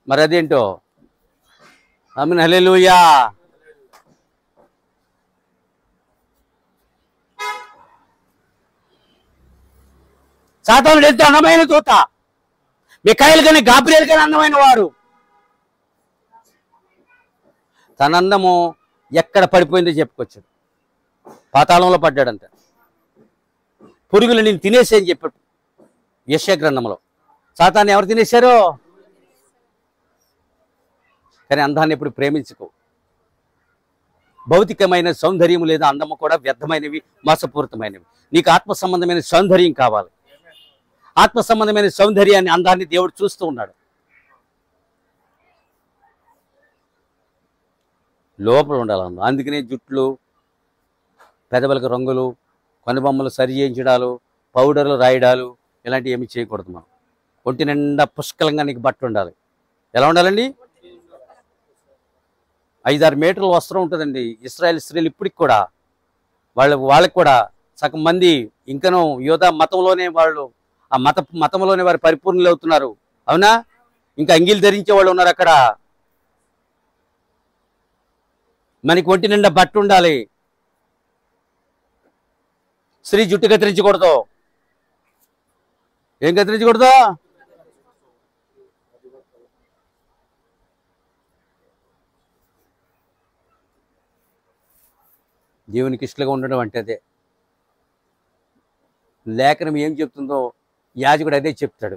మరి అదేంటో. ఆమేన్, హల్లెలూయా. సాతానుడు ఎంత అందమైన దూత, మిఖాయిలు కానీ గాబ్రియలు కానీ అందమైన వారు. తన అందము ఎక్కడ పడిపోయిందో చెప్పుకొచ్చాడు. పాతాళంలో పడ్డాడంట. పురుగులు నేను తినేసే అని చెప్పాడు యెషయా గ్రంథంలో. సాతాన్ని ఎవరు తినేశారో? కానీ అందాన్ని ఎప్పుడు ప్రేమించుకో. భౌతికమైన సౌందర్యం లేదా అందము కూడా వ్యర్థమైనవి, మోసపూరితమైనవి. నీకు ఆత్మ సంబంధమైన సౌందర్యం కావాలి. ఆత్మ సంబంధమైన సౌందర్యాన్ని, అందాన్ని దేవుడు చూస్తూ ఉన్నాడు. లోపల ఉండాలి అందం. అందుకనే జుట్లు, పెదవులకు రంగులు, కనుబొమ్మలు సరి చేయించడాలు, పౌడర్లు రాయడాలు ఇలాంటివి ఏమి చేయకూడదు. మనం ఒంటి నిండా పుష్కలంగా నీకు బట్ట ఉండాలి. ఎలా ఉండాలండి? 5-6 మీటర్ల వస్త్రం ఉంటుందండి. ఇశ్రాయేల్ స్త్రీలు ఇప్పటికి కూడా వాళ్ళకి కూడా సగం మంది ఇంకనూ యోధా మతంలోనే వాళ్ళు ఆ మతంలోనే వారు పరిపూర్ణులు అవుతున్నారు. అవునా? ఇంకా అంగీలు ధరించే వాళ్ళు ఉన్నారు అక్కడ. మనకి ఒంటి నిండా బట్ట ఉండాలి. స్త్రీ జుట్టు కత్తిరించకూడదు. ఏం కత్తిరించకూడదు? దేవునికి ఇష్టంగా ఉండడం అంటే అదే. లేఖనం ఏం చెప్తుందో యాజకుడు అదే చెప్తాడు.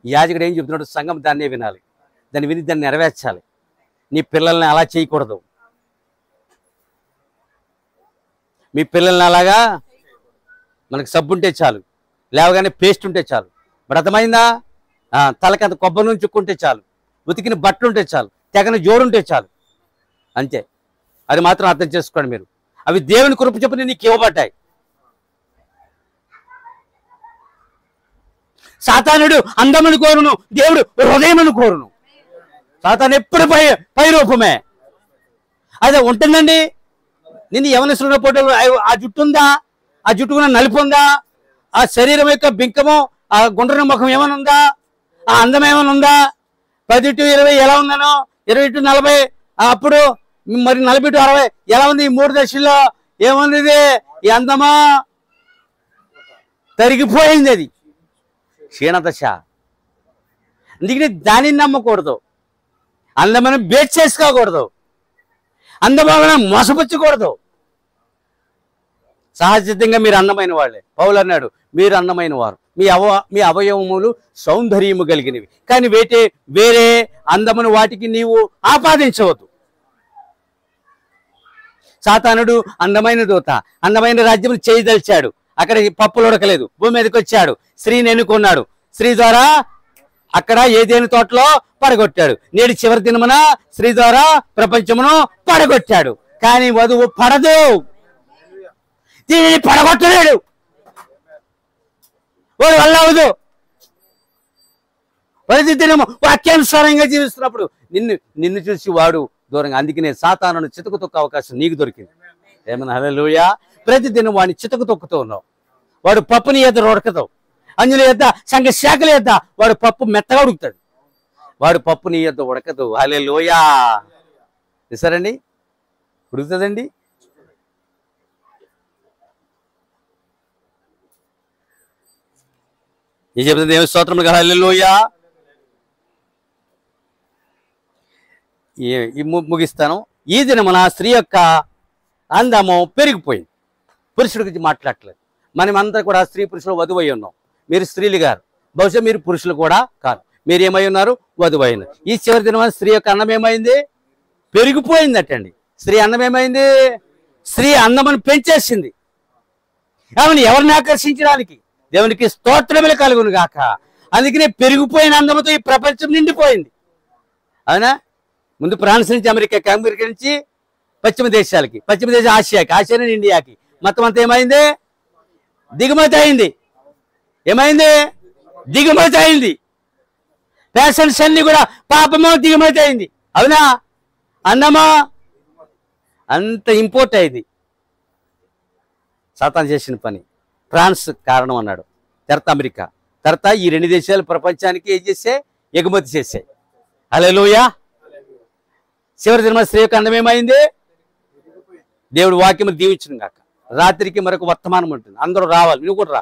యాజకుడు ఏం చెప్తున్నాడు? సంఘం దాన్నే వినాలి. దాన్ని విని దాన్ని నెరవేర్చాలి. నీ పిల్లల్ని అలా చేయకూడదు. మీ పిల్లల్ని అలాగా మనకు సబ్బు ఉంటే చాలు, లేవగానే పేస్ట్ ఉంటే చాలు, మరి అర్థమైందా? తలకంత కొబ్బరి నుంచి చుక్కుంటే చాలు, ఉతికిన బట్టలు ఉంటే చాలు, తెగన జోడుంటే చాలు, అంతే. అది మాత్రం అర్థం చేసుకోండి మీరు. అవి దేవుని కృప చొప్పున నీకు ఇవ్వబడ్డాయి. సాతానుడు అందమును కోరును, దేవుడు హృదయమును కోరును. సాతాను ఎప్పుడు పై రూపమే. అదే ఉంటుందండి. నిన్ను యవనస్తున్న ఫోటోలు ఆ జుట్టు ఉందా? ఆ జుట్టుకున్న నలుపు ఉందా? ఆ శరీరం యొక్క బింకము, ఆ గుండ్రని ముఖం ఏమైనా ఉందా? ఆ అందం ఏమైనా ఉందా? 10 to 20 ఎలా ఉందనో, 20 to 40 అప్పుడు, మరి 40 to 60 ఎలా ఉంది? ఈ 3 దశల్లో ఏముంది? ఇది ఈ అందమా తరిగిపోయింది. అది క్షీణదశ. అందుకని దానిని నమ్మకూడదు. అందమని బేట్ చేసుకోకూడదు. అందమైన మోసపుచ్చకూడదు. సహజసిద్ధంగా మీరు అందమైన వాళ్ళే. పౌలు అన్నాడు, మీరు అందమైన వారు, మీ అవయవములు సౌందర్యము కలిగినవి, కానీ వేరే అందమును వాటికి నీవు ఆపాదించవద్దు. సాతానుడు అందమైన దూత, అందమైన రాజ్యములు చేయదలిచాడు. అక్కడ పప్పులు ఉడకలేదు, భూమి మీదకి వచ్చాడు, స్త్రీని ఎన్నుకున్నాడు. స్త్రీ ద్వారా అక్కడ ఏదేని తోటలో పడగొట్టాడు. నేడు చివరి దినమున స్త్రీ ద్వారా ప్రపంచమును పడగొట్టాడు. కానీ వధువు పడదు, దీనిని పడగొట్టలేడు. వాడు వల్ల అవదు. ప్రతి దినము వాక్యానుసారంగా జీవిస్తున్నప్పుడు నిన్ను చూసి వాడు దూరంగా. అందుకనే సాతానును చితకు తొక్క అవకాశం నీకు దొరికింది. ఏమన్నా హల్లెలూయా. ప్రతి దినం వాడిని చితకు తొక్కుతూ ఉన్నావు. వాడు పప్పుని ఎద్ద ఉడకతావు, అంజుల ఎద్ద, సంఘ శాఖల ఎద్ద వాడు పప్పు మెత్తగా ఉడుకుతాడు. వాడు పప్పు నీ యొద్ద ఉడకదు. హల్లెలూయా. సరేండి, ఉడుకుతుందండి. ఏం చెప్తుంది? దేవుని స్తోత్రములు. హల్లెలూయా. ముగిస్తాను. ఈ దినమున స్త్రీ యొక్క అందము పెరిగిపోయింది. పురుషుడి గురించి మాట్లాడలేదు. మనమంతా కూడా స్త్రీ పురుషులు వధువై ఉన్నాం. మీరు స్త్రీలు గారు, బహుశా మీరు పురుషులు కూడా కాదు. మీరేమై ఉన్నారు? వధువై ఉన్నారు. ఈ చివరి దినమైన స్త్రీ యొక్క అన్నం ఏమైంది? పెరిగిపోయిందటండి. స్త్రీ అన్నం ఏమైంది? స్త్రీ అన్నమును పెంచేసింది. ఆమెను ఎవరిని ఆకర్షించడానికి? దేవునికి స్తోత్రములు కలుగును గాక. అందుకనే పెరిగిపోయిన అందముతో ఈ ప్రపంచం నిండిపోయింది. అవునా? ముందు ఫ్రాన్స్ నుంచి అమెరికాకి, అమెరికా నుంచి పశ్చిమ దేశాలకి, పశ్చిమ దేశం ఆసియాకి, ఆసియా నుంచి ఇండియాకి, మొత్తం అంతా ఏమైంది? దిగుమతి అయింది. ఏమైంది? దిగుమతి అయింది. ఫ్యాషన్స్ అన్ని కూడా పాపమో దిగుమతి అయింది. అవునా? అన్నమా అంత ఇంపోర్ట్ అయింది. సాతాను చేసిన పని. ఫ్రాన్స్ కారణం అన్నాడు, తర్వాత అమెరికా, తర్వాత ఈ 2 దేశాలు ప్రపంచానికి ఏం చేసాయి? ఎగుమతి చేసాయి. హల్లెలూయా. చివరి దిన స్త్రీ యొక్క అన్నం ఏమైంది? దేవుడు వాక్యము దీవించును గాక. రాత్రికి మరొక వర్తమానం ఉంటుంది. అందరూ రావాలి, నువ్వు కూడా రా.